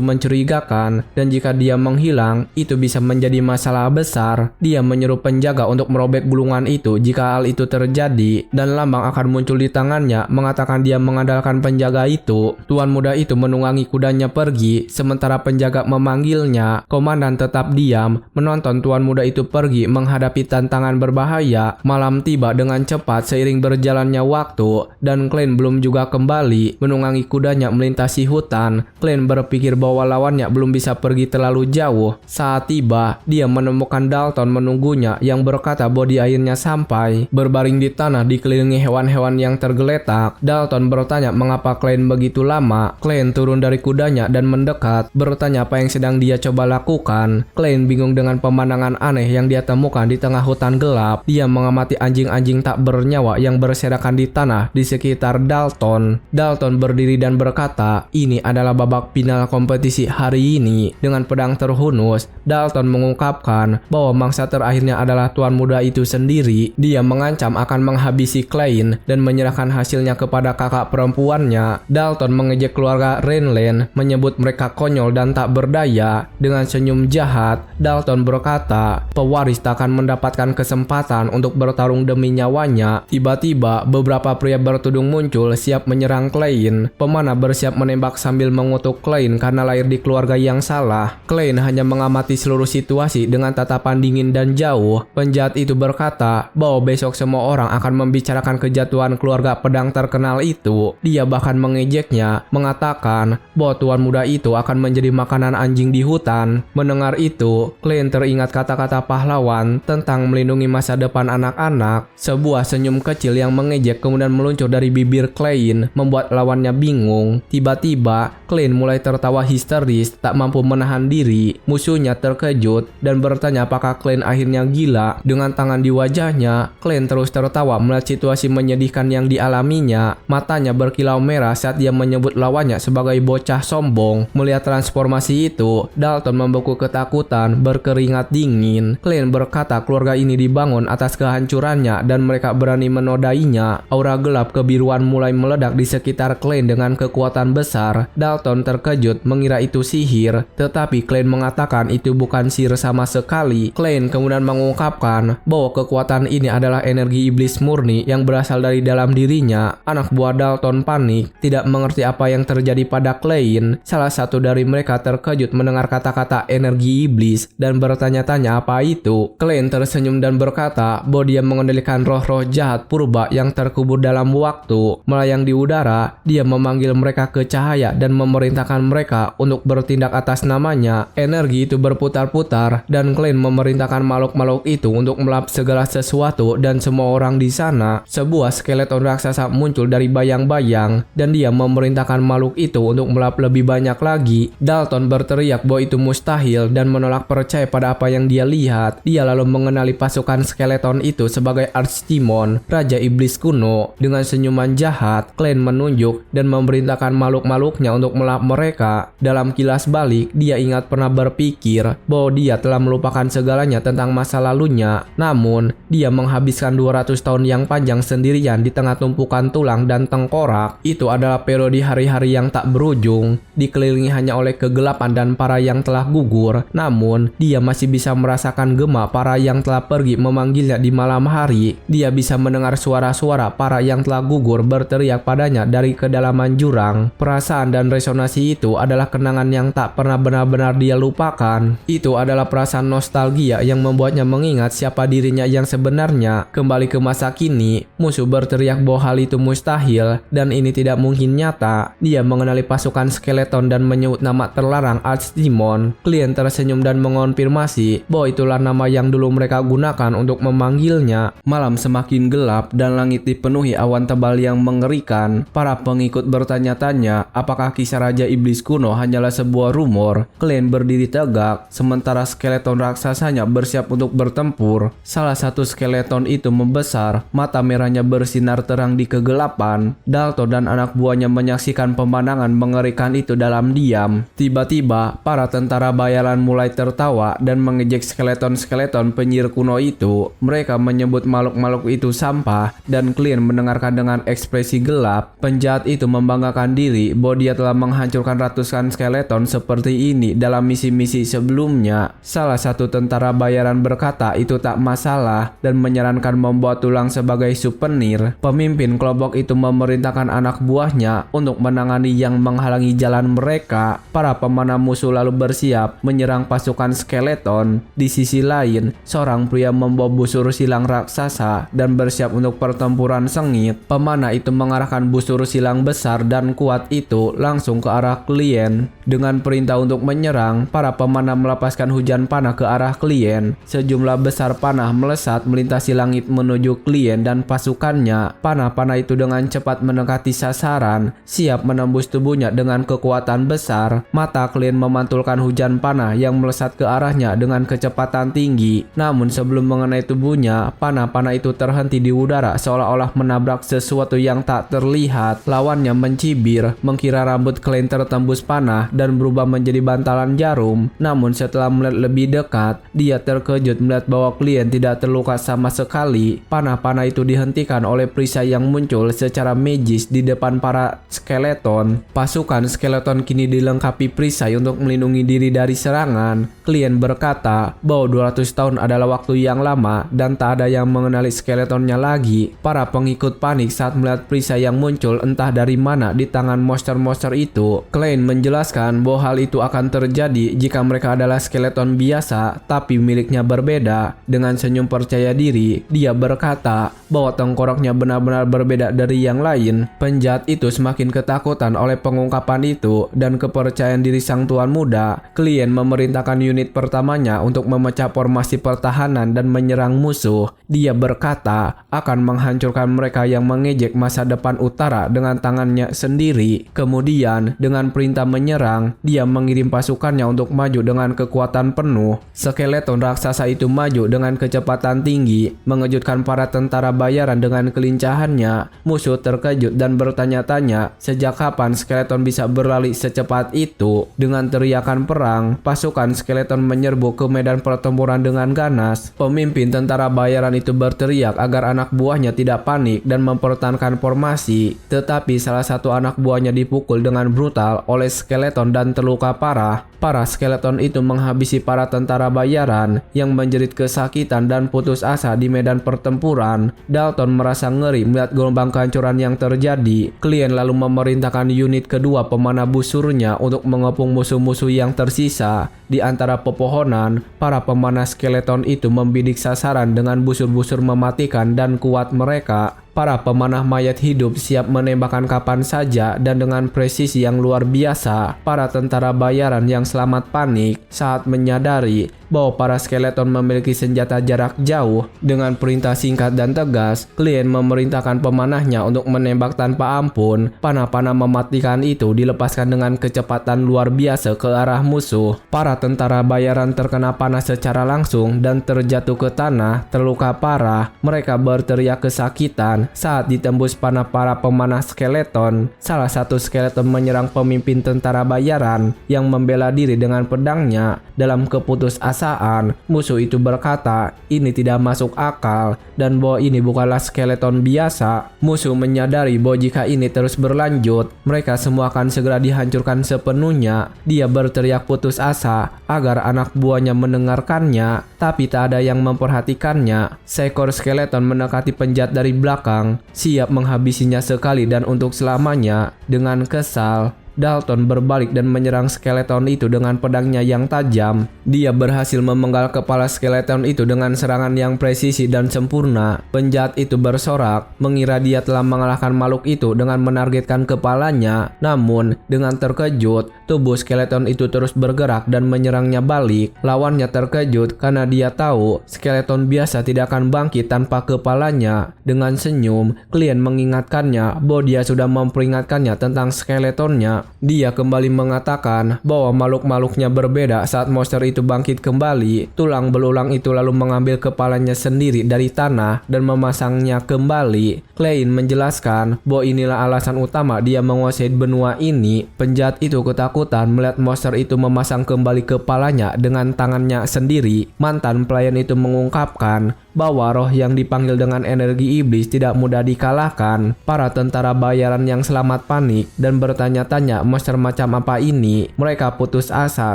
mencurigakan dan jika dia menghilang, itu bisa menjadi masalah besar. Dia menyuruh penjaga untuk merobek gulungan itu jika hal itu terjadi dan lambang akan muncul di tangannya, mengatakan dia mengandalkan penjaga itu. Tuan muda itu menunggangi kudanya pergi, sementara penjaga memanggilnya. Komandan tetap diam, menonton tuan muda itu pergi menghadapi tantangan berbahaya. Malam tiba dengan cepat seiring berjalannya waktu, dan Klein belum juga kembali. Menunggangi kudanya melintasi hutan, Klein berpikir bahwa lawannya belum bisa pergi terlalu jauh. Saat tiba, dia menemukan Dalton menunggunya yang berkata bahwa dia akhirnya sampai. Berbaring di tanah dikelilingi hewan-hewan yang tergeletak, Dalton bertanya mengapa Klein begitu lama. Klein turun dari kudanya dan mendekat, bertanya apa yang sedang dia coba lakukan. Klein bingung dengan pemandangan aneh yang dia temukan di tengah hutan gelap. Dia mengamati anjing-anjing tak bernyawa yang berserakan di tanah di sekitar Dalton. Dalton berdiri dan berkata, ini adalah babak final kompetisi hari ini. Dengan pedang terhunus, Dalton mengungkapkan bahwa mangsa terakhirnya adalah tuan muda itu sendiri. Dia mengancam akan menghabisi Klein dan menyerahkan hasilnya kepada kakak perempuannya. Dalton mengejek keluarga Renland, menyebut mereka konyol dan tak berdaya. Dengan senyum jahat, Dalton berkata, pewaris tak akan mendapatkan kesempatan untuk bertarung demi nyawanya. Tiba-tiba, beberapa pria bertudung muncul siap menyerang Klein. Pemanah bersiap menembak sambil mengutuk Klein karena lahir di keluarga yang salah. Klein hanya mengamati seluruh situasi dengan tatapan dingin dan jauh. Penjahat itu berkata bahwa besok semua orang akan membicarakan kejatuhan keluarga pedang terkenal itu. Dia bahkan mengejeknya, mengatakan bahwa tuan muda itu akan menjadi makanan anjing di hutan. Mendengar itu, Klein teringat kata-kata pahlawan tentang melindungi masa depan anak-anak. Sebuah senyum kecil yang mengejek kemudian meluncur dari bibir Klein, membuat lawannya bingung. Tiba-tiba, Klein mulai tertawa histeris, tak mampu menahan diri. Musuhnya terkejut dan bertanya apakah Klein akhirnya gila. Dengan tangan di wajahnya, Klein terus tertawa melihat situasi menyedihkan yang dialaminya. Matanya berkilau merah saat dia menyebut lawannya sebagai bocah sombong. Melihat transformasi itu, Dalton membeku ketakutan, berkeringat dingin. Klein berkata keluarga ini dibangun atas kehancurannya dan mereka berani menodainya. Aura gelap kebiruan mulai meledak di sekitar Klein dengan kekuatan besar. Dalton terkejut mengira itu sihir, tetapi Klein mengatakan itu bukan sihir sama sekali. Klein kemudian mengungkapkan bahwa kekuatan ini adalah energi iblis murni yang berasal dari dalam dirinya. Anak buah Dalton panik, tidak mengerti apa yang terjadi pada Klein. Salah satu dari mereka terkejut mendengar kata-kata energi iblis dan bertanya-tanya apa itu. Klein tersenyum dan berkata bahwa dia mengendalikan roh-roh jahat purba yang terkubur dalam waktu. Melayang di udara, dia memanggil mereka ke cahaya dan memerintahkan mereka untuk bertindak atas namanya. Energi itu berputar-putar dan Klein memerintahkan makhluk-makhluk itu untuk melap segala sesuatu dan semua orang di sana. Sebuah skeleton raksasa muncul dari bayang-bayang dan dia memerintahkan makhluk itu untuk melap lebih banyak lagi. Dalton berteriak bahwa itu mustahil dan menolak percaya pada apa yang dia lihat. Dia lalu mengenali pasukan skeleton itu sebagai Archdemon, Raja Iblis kuno. Dengan senyuman jahat, Klein menunjuk dan memerintahkan makhluk-makhluknya untuk melap mereka. Dalam kilas balik, dia ingat pernah berpikir bahwa dia telah melupakan segalanya tentang masa lalunya. Namun, dia menghabiskan 200 tahun yang panjang sendirian di tengah tumpukan tulang dan tengkorak. Itu adalah periode hari-hari yang tak berujung, dikelilingi hanya oleh kegelapan dan para yang telah gugur. Namun, dia masih bisa merasakan gema para yang telah pergi memanggilnya di malam hari. Dia bisa mendengar suara-suara para yang telah gugur berteriak padanya dari kedalaman jurang. Perasaan dan resonasi itu adalah kenangan yang tak pernah benar-benar dia lupakan. Itu adalah perasaan nostalgia yang membuatnya mengingat siapa dirinya yang sebenarnya. Kembali ke masa kini, musuh berteriak bahwa hal itu mustahil dan ini tidak mungkin nyata. Dia mengenali mengenali pasukan skeleton dan menyebut nama terlarang Archdemon, klien tersenyum dan mengonfirmasi bahwa itulah nama yang dulu mereka gunakan untuk memanggilnya. Malam semakin gelap dan langit dipenuhi awan tebal yang mengerikan. Para pengikut bertanya-tanya apakah kisah Raja Iblis kuno hanyalah sebuah rumor. Klien berdiri tegak, sementara skeleton raksasanya bersiap untuk bertempur. Salah satu skeleton itu membesar, mata merahnya bersinar terang di kegelapan. Dalton dan anak buahnya menyaksikan pemandangan mengerikan itu dalam diam. Tiba-tiba, para tentara bayaran mulai tertawa dan mengejek skeleton-skeleton penyihir kuno itu. Mereka menyebut makhluk-makhluk itu sampah, dan klien mendengarkan dengan ekspresi gelap. Penjahat itu membanggakan diri bahwa dia telah menghancurkan ratusan skeleton seperti ini dalam misi-misi sebelumnya. Salah satu tentara bayaran berkata itu tak masalah dan menyarankan membawa tulang sebagai souvenir. Pemimpin kelompok itu memerintahkan anak buahnya untuk menangani yang menghalangi jalan mereka. Para pemanah musuh lalu bersiap menyerang pasukan skeleton. Di sisi lain, seorang pria membawa busur silang raksasa dan bersiap untuk pertempuran sengit. Pemanah itu mengarahkan busur silang besar dan kuat itu langsung ke arah klien. Dengan perintah untuk menyerang, para pemanah melepaskan hujan panah ke arah klien. Sejumlah besar panah melesat melintasi langit menuju klien dan pasukannya. Panah-panah itu dengan cepat mendekati sasaran, siap menembus tubuhnya dengan kekuatan besar. Mata klien memantulkan hujan panah yang melesat ke arahnya dengan kecepatan tinggi. Namun sebelum mengenai tubuhnya, panah-panah itu terhenti di udara seolah-olah menabrak sesuatu yang tak terlihat. Lawannya mencibir, mengira rambut klien tertembus panah dan berubah menjadi bantalan jarum. Namun setelah melihat lebih dekat, dia terkejut melihat bahwa klien tidak terluka sama sekali. Panah-panah itu dihentikan oleh perisai yang muncul secara magis di depan para skeleton. Pasukan skeleton kini dilengkapi perisai untuk melindungi diri dari serangan. Klien berkata bahwa 200 tahun adalah waktu yang lama dan tak ada yang mengenali skeletonnya lagi. Para pengikut panik saat melihat perisai yang muncul entah dari mana di tangan monster-monster itu. Klien menjelaskan bahwa hal itu akan terjadi jika mereka adalah skeleton biasa tapi miliknya berbeda. Dengan senyum percaya diri, dia berkata bahwa tengkoraknya benar-benar berbeda dari yang lain. Penjahat itu semakin ketakutan oleh pengungkapan itu dan kepercayaan diri sang tuan muda. Klien memerintahkan unit pertamanya untuk memecah formasi pertahanan dan menyerang musuh. Dia berkata akan menghancurkan mereka yang mengejek masa depan utara dengan tangannya sendiri. Kemudian dengan perintah menyerang, dia mengirim pasukannya untuk maju dengan kekuatan penuh. Skeleton raksasa itu maju dengan kecepatan tinggi, mengejutkan para tentara bayaran dengan kelincahannya. Musuh terkejut dan bertanya-tanya sejak kapan skeleton bisa berlari secepat itu. Dengan teriakan perang, pasukan skeleton menyerbu ke medan pertempuran dengan ganas. Pemimpin tentara bayaran itu berteriak agar anak buahnya tidak panik dan mempertahankan formasi. Tetapi salah satu anak buahnya dipukul dengan brutal oleh skeleton dan terluka parah. Para skeleton itu menghabisi para tentara bayaran yang menjerit kesakitan dan putus asa di medan pertempuran. Dalton merasa ngeri melihat gelombang kehancuran yang terjadi. Klien lalu memerintahkan unit kedua pemanah busurnya untuk mengepung musuh-musuh yang tersisa. Di antara pepohonan, para pemanah skeleton itu membidik sasaran dengan busur-busur mematikan dan kuat mereka. Para pemanah mayat hidup siap menembakkan kapan saja dan dengan presisi yang luar biasa. Para tentara bayaran yang selamat panik saat menyadari bahwa para skeleton memiliki senjata jarak jauh. Dengan perintah singkat dan tegas, klien memerintahkan pemanahnya untuk menembak tanpa ampun. Panah-panah mematikan itu dilepaskan dengan kecepatan luar biasa ke arah musuh. Para tentara bayaran terkena panah secara langsung dan terjatuh ke tanah, terluka parah. Mereka berteriak kesakitan saat ditembus panah para pemanah skeleton. Salah satu skeleton menyerang pemimpin tentara bayaran yang membela diri dengan pedangnya. Dalam keputusasaan, musuh itu berkata ini tidak masuk akal dan bahwa ini bukanlah skeleton biasa. Musuh menyadari bahwa jika ini terus berlanjut, mereka semua akan segera dihancurkan sepenuhnya. Dia berteriak putus asa agar anak buahnya mendengarkannya, tapi tak ada yang memperhatikannya. Seekor skeleton mendekati penjahat dari belakang, siap menghabisinya sekali dan untuk selamanya. Dengan kesal, Dalton berbalik dan menyerang skeleton itu dengan pedangnya yang tajam. Dia berhasil memenggal kepala skeleton itu dengan serangan yang presisi dan sempurna. Penjahat itu bersorak, mengira dia telah mengalahkan makhluk itu dengan menargetkan kepalanya. Namun, dengan terkejut, tubuh skeleton itu terus bergerak dan menyerangnya balik. Lawannya terkejut karena dia tahu skeleton biasa tidak akan bangkit tanpa kepalanya. Dengan senyum, klien mengingatkannya bahwa dia sudah memperingatkannya tentang skeletonnya. Dia kembali mengatakan bahwa makhluk-makhluknya berbeda saat monster itu bangkit kembali. Tulang belulang itu lalu mengambil kepalanya sendiri dari tanah dan memasangnya kembali. Klein menjelaskan bahwa inilah alasan utama dia menguasai benua ini. Penjahat itu ketakutan melihat monster itu memasang kembali kepalanya dengan tangannya sendiri. Mantan pelayan itu mengungkapkan bahwa roh yang dipanggil dengan energi iblis tidak mudah dikalahkan. Para tentara bayaran yang selamat panik dan bertanya-tanya monster macam apa ini. Mereka putus asa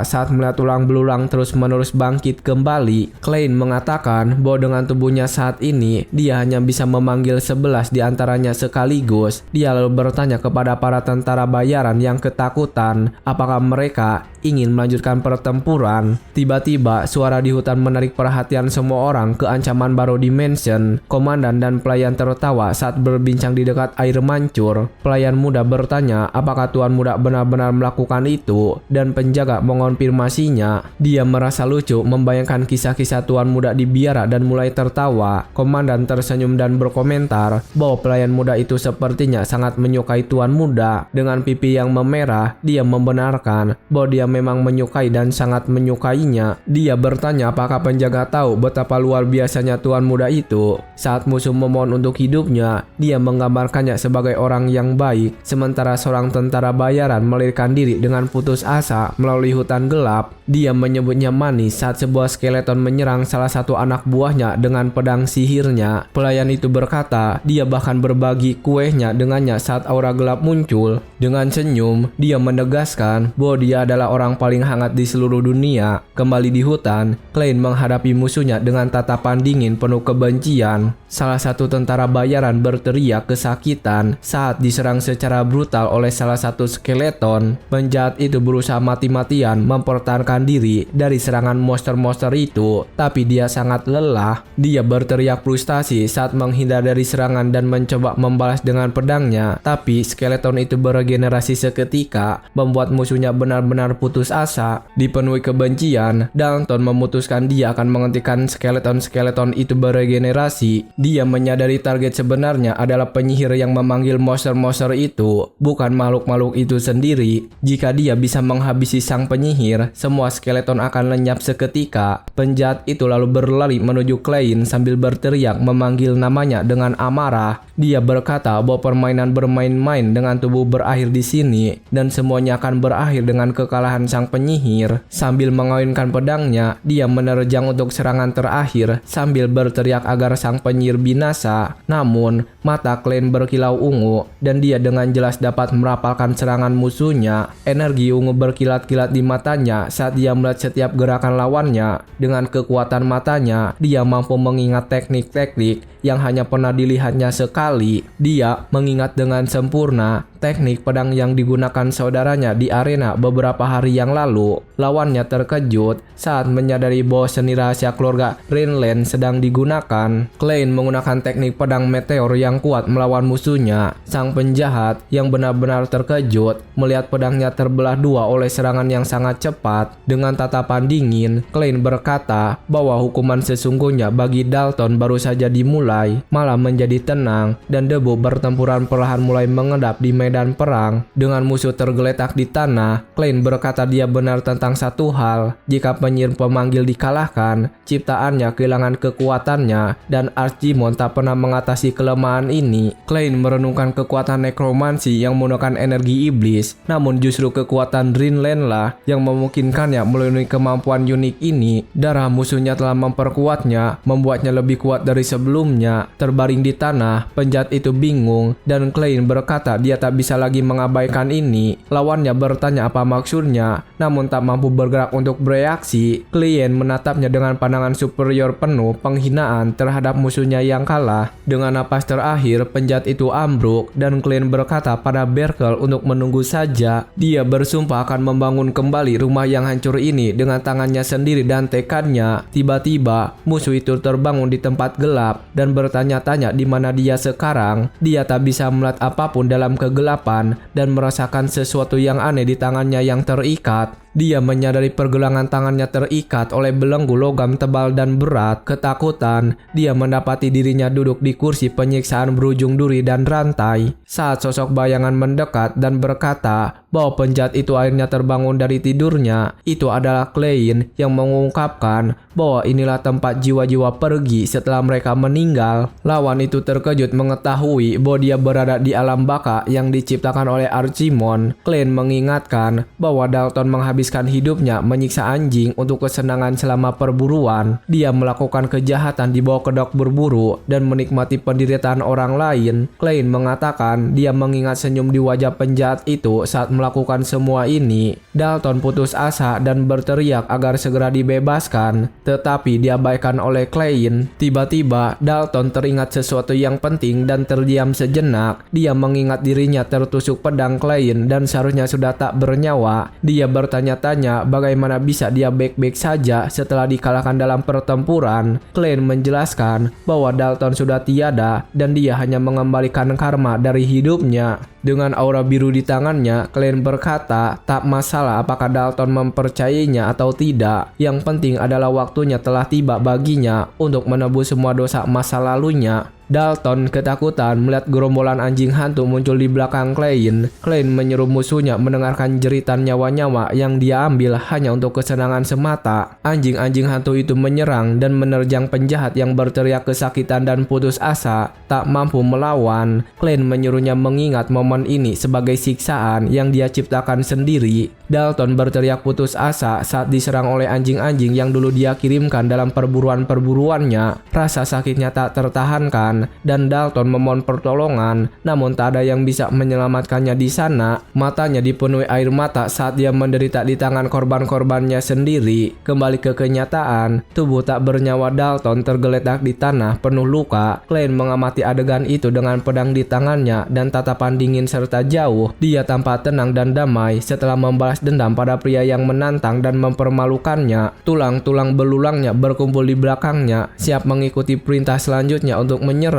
saat melihat tulang belulang terus-menerus bangkit kembali. Klein mengatakan bahwa dengan tubuhnya saat ini, dia hanya bisa memanggil 11 di antaranya sekaligus. Dia lalu bertanya kepada para tentara bayaran yang ketakutan, apakah mereka ingin melanjutkan pertempuran. Tiba-tiba, suara di hutan menarik perhatian semua orang ke ancaman baru dimension. Komandan dan pelayan tertawa saat berbincang di dekat air mancur. Pelayan muda bertanya apakah Tuan Muda benar-benar melakukan itu, dan penjaga mengonfirmasinya. Dia merasa lucu membayangkan kisah-kisah Tuan Muda di biara dan mulai tertawa. Komandan tersenyum dan berkomentar bahwa pelayan muda itu sepertinya sangat menyukai Tuan Muda. Dengan pipi yang memerah, dia membenarkan bahwa dia memang menyukai dan sangat menyukainya. Dia bertanya apakah penjaga tahu betapa luar biasanya Tuan Muda itu. Saat musuh memohon untuk hidupnya, dia menggambarkannya sebagai orang yang baik. Sementara seorang tentara bayaran melarikan diri dengan putus asa melalui hutan gelap. Dia menyebutnya manis saat sebuah skeleton menyerang salah satu anak buahnya dengan pedang sihirnya. Pelayan itu berkata dia bahkan berbagi kuenya dengannya saat aura gelap muncul. Dengan senyum, dia menegaskan bahwa dia adalah orang paling hangat di seluruh dunia. Kembali di hutan, Klein menghadapi musuhnya dengan tatapan dingin penuh kebencian. Salah satu tentara bayaran berteriak kesakitan saat diserang secara brutal oleh salah satu skeleton. Penjahat itu berusaha mati-matian mempertahankan diri dari serangan monster-monster itu, tapi dia sangat lelah. Dia berteriak frustasi saat menghindar dari serangan dan mencoba membalas dengan pedangnya, tapi skeleton itu beregenerasi seketika, membuat musuhnya benar-benar putus asa. Dipenuhi kebencian, Dalton memutuskan dia akan menghentikan skeleton-skeleton itu beregenerasi. Dia menyadari target sebenarnya adalah penyihir yang memanggil monster-monster itu, bukan makhluk-makhluk itu sendiri. Jika dia bisa menghabisi sang penyihir, semua skeleton akan lenyap seketika. Penjahat itu lalu berlari menuju Klein sambil berteriak memanggil namanya dengan amarah. Dia berkata bahwa permainan bermain-main dengan tubuh berakhir di sini, dan semuanya akan berakhir dengan kekalahan sang penyihir. Sambil mengayunkan pedangnya, dia menerjang untuk serangan terakhir sambil berteriak agar sang penyihir binasa. Namun, mata Klein berkilau ungu dan dia dengan jelas dapat merapalkan serangan musuhnya. Energi ungu berkilat-kilat di matanya saat dia melihat setiap gerakan lawannya. Dengan kekuatan matanya, dia mampu mengingat teknik-teknik yang hanya pernah dilihatnya sekali. Dia mengingat dengan sempurna teknik pedang yang digunakan saudaranya di arena beberapa hari yang lalu. Lawannya terkejut saat menyadari bahwa seni rahasia keluarga Rhineland sedang digunakan. Klein menggunakan teknik pedang meteor yang kuat melawan musuhnya. Sang penjahat yang benar-benar terkejut melihat pedangnya terbelah dua oleh serangan yang sangat cepat. Dengan tatapan dingin, Klein berkata bahwa hukuman sesungguhnya bagi Dalton baru saja dimulai. Malam menjadi tenang dan debu pertempuran perlahan mulai mengendap di medan perang. Dengan musuh tergeletak di tanah, Klein berkata dia benar tentang satu hal. Jika penyihir pemanggil dikalahkan, ciptaannya kehilangan kekuatannya, dan Archimon tak pernah mengatasi kelemahan ini. Klein merenungkan kekuatan nekromansi yang menggunakan energi iblis, namun justru kekuatan Rhineland lah yang memungkinkannya melalui kemampuan unik ini. Darah musuhnya telah memperkuatnya, membuatnya lebih kuat dari sebelumnya. Terbaring di tanah, penjahat itu bingung dan Klein berkata dia tak bisa lagi mengabaikan ini. Lawannya bertanya apa maksudnya, namun tak mampu bergerak untuk bereaksi. Klein menatapnya dengan pandangan superior penuh penghinaan terhadap musuhnya yang kalah. Dengan napas terakhir, penjahat itu ambruk dan Klein berkata pada Berkel untuk menunggu saja. Dia bersumpah akan membangun kembali rumah yang hancur ini dengan tangannya sendiri dan tekadnya. Tiba-tiba, musuh itu terbangun di tempat gelap dan bertanya-tanya di mana dia sekarang. Dia tak bisa melihat apapun dalam kegelapan dan merasakan sesuatu yang aneh di tangannya yang terikat. Dia menyadari pergelangan tangannya terikat oleh belenggu logam tebal dan berat. Ketakutan, dia mendapati dirinya duduk di kursi penyiksaan berujung duri dan rantai. Saat sosok bayangan mendekat dan berkata bahwa penjahat itu akhirnya terbangun dari tidurnya, itu adalah Klein yang mengungkapkan bahwa inilah tempat jiwa-jiwa pergi setelah mereka meninggal. Lawan itu terkejut mengetahui bahwa dia berada di alam baka yang diciptakan oleh Archimon. Klein mengingatkan bahwa Dalton menghabiskan hidupnya menyiksa anjing untuk kesenangan selama perburuan. Dia melakukan kejahatan di bawah kedok berburu dan menikmati penderitaan orang lain. Klein mengatakan dia mengingat senyum di wajah penjahat itu saat melakukan semua ini. Dalton putus asa dan berteriak agar segera dibebaskan, tetapi diabaikan oleh Klein. Tiba-tiba Dalton teringat sesuatu yang penting dan terdiam sejenak. Dia mengingat dirinya tertusuk pedang Klein dan seharusnya sudah tak bernyawa. Dia bertanya-tanya bagaimana bisa dia baik-baik saja setelah dikalahkan dalam pertempuran. Klein menjelaskan bahwa Dalton sudah tiada dan dia hanya mengembalikan karma dari hidupnya. Dengan aura biru di tangannya, Klein berkata tak masalah apakah Dalton mempercayainya atau tidak. Yang penting adalah waktunya telah tiba baginya untuk menebus semua dosa masa lalunya. Dalton ketakutan melihat gerombolan anjing hantu muncul di belakang Klein. Klein menyeru musuhnya mendengarkan jeritan nyawa-nyawa yang dia ambil hanya untuk kesenangan semata. Anjing-anjing hantu itu menyerang dan menerjang penjahat yang berteriak kesakitan dan putus asa, tak mampu melawan. Klein menyuruhnya mengingat momen ini sebagai siksaan yang dia ciptakan sendiri. Dalton berteriak putus asa saat diserang oleh anjing-anjing yang dulu dia kirimkan dalam perburuan-perburuannya. Rasa sakitnya tak tertahankan dan Dalton memohon pertolongan, namun tak ada yang bisa menyelamatkannya di sana. Matanya dipenuhi air mata saat dia menderita di tangan korban-korbannya sendiri. Kembali ke kenyataan, tubuh tak bernyawa Dalton tergeletak di tanah penuh luka. Klein mengamati adegan itu dengan pedang di tangannya dan tatapan dingin serta jauh. Dia tampak tenang dan damai setelah membalas dendam pada pria yang menantang dan mempermalukannya. Tulang-tulang belulangnya berkumpul di belakangnya, siap mengikuti perintah selanjutnya untuk menyerang.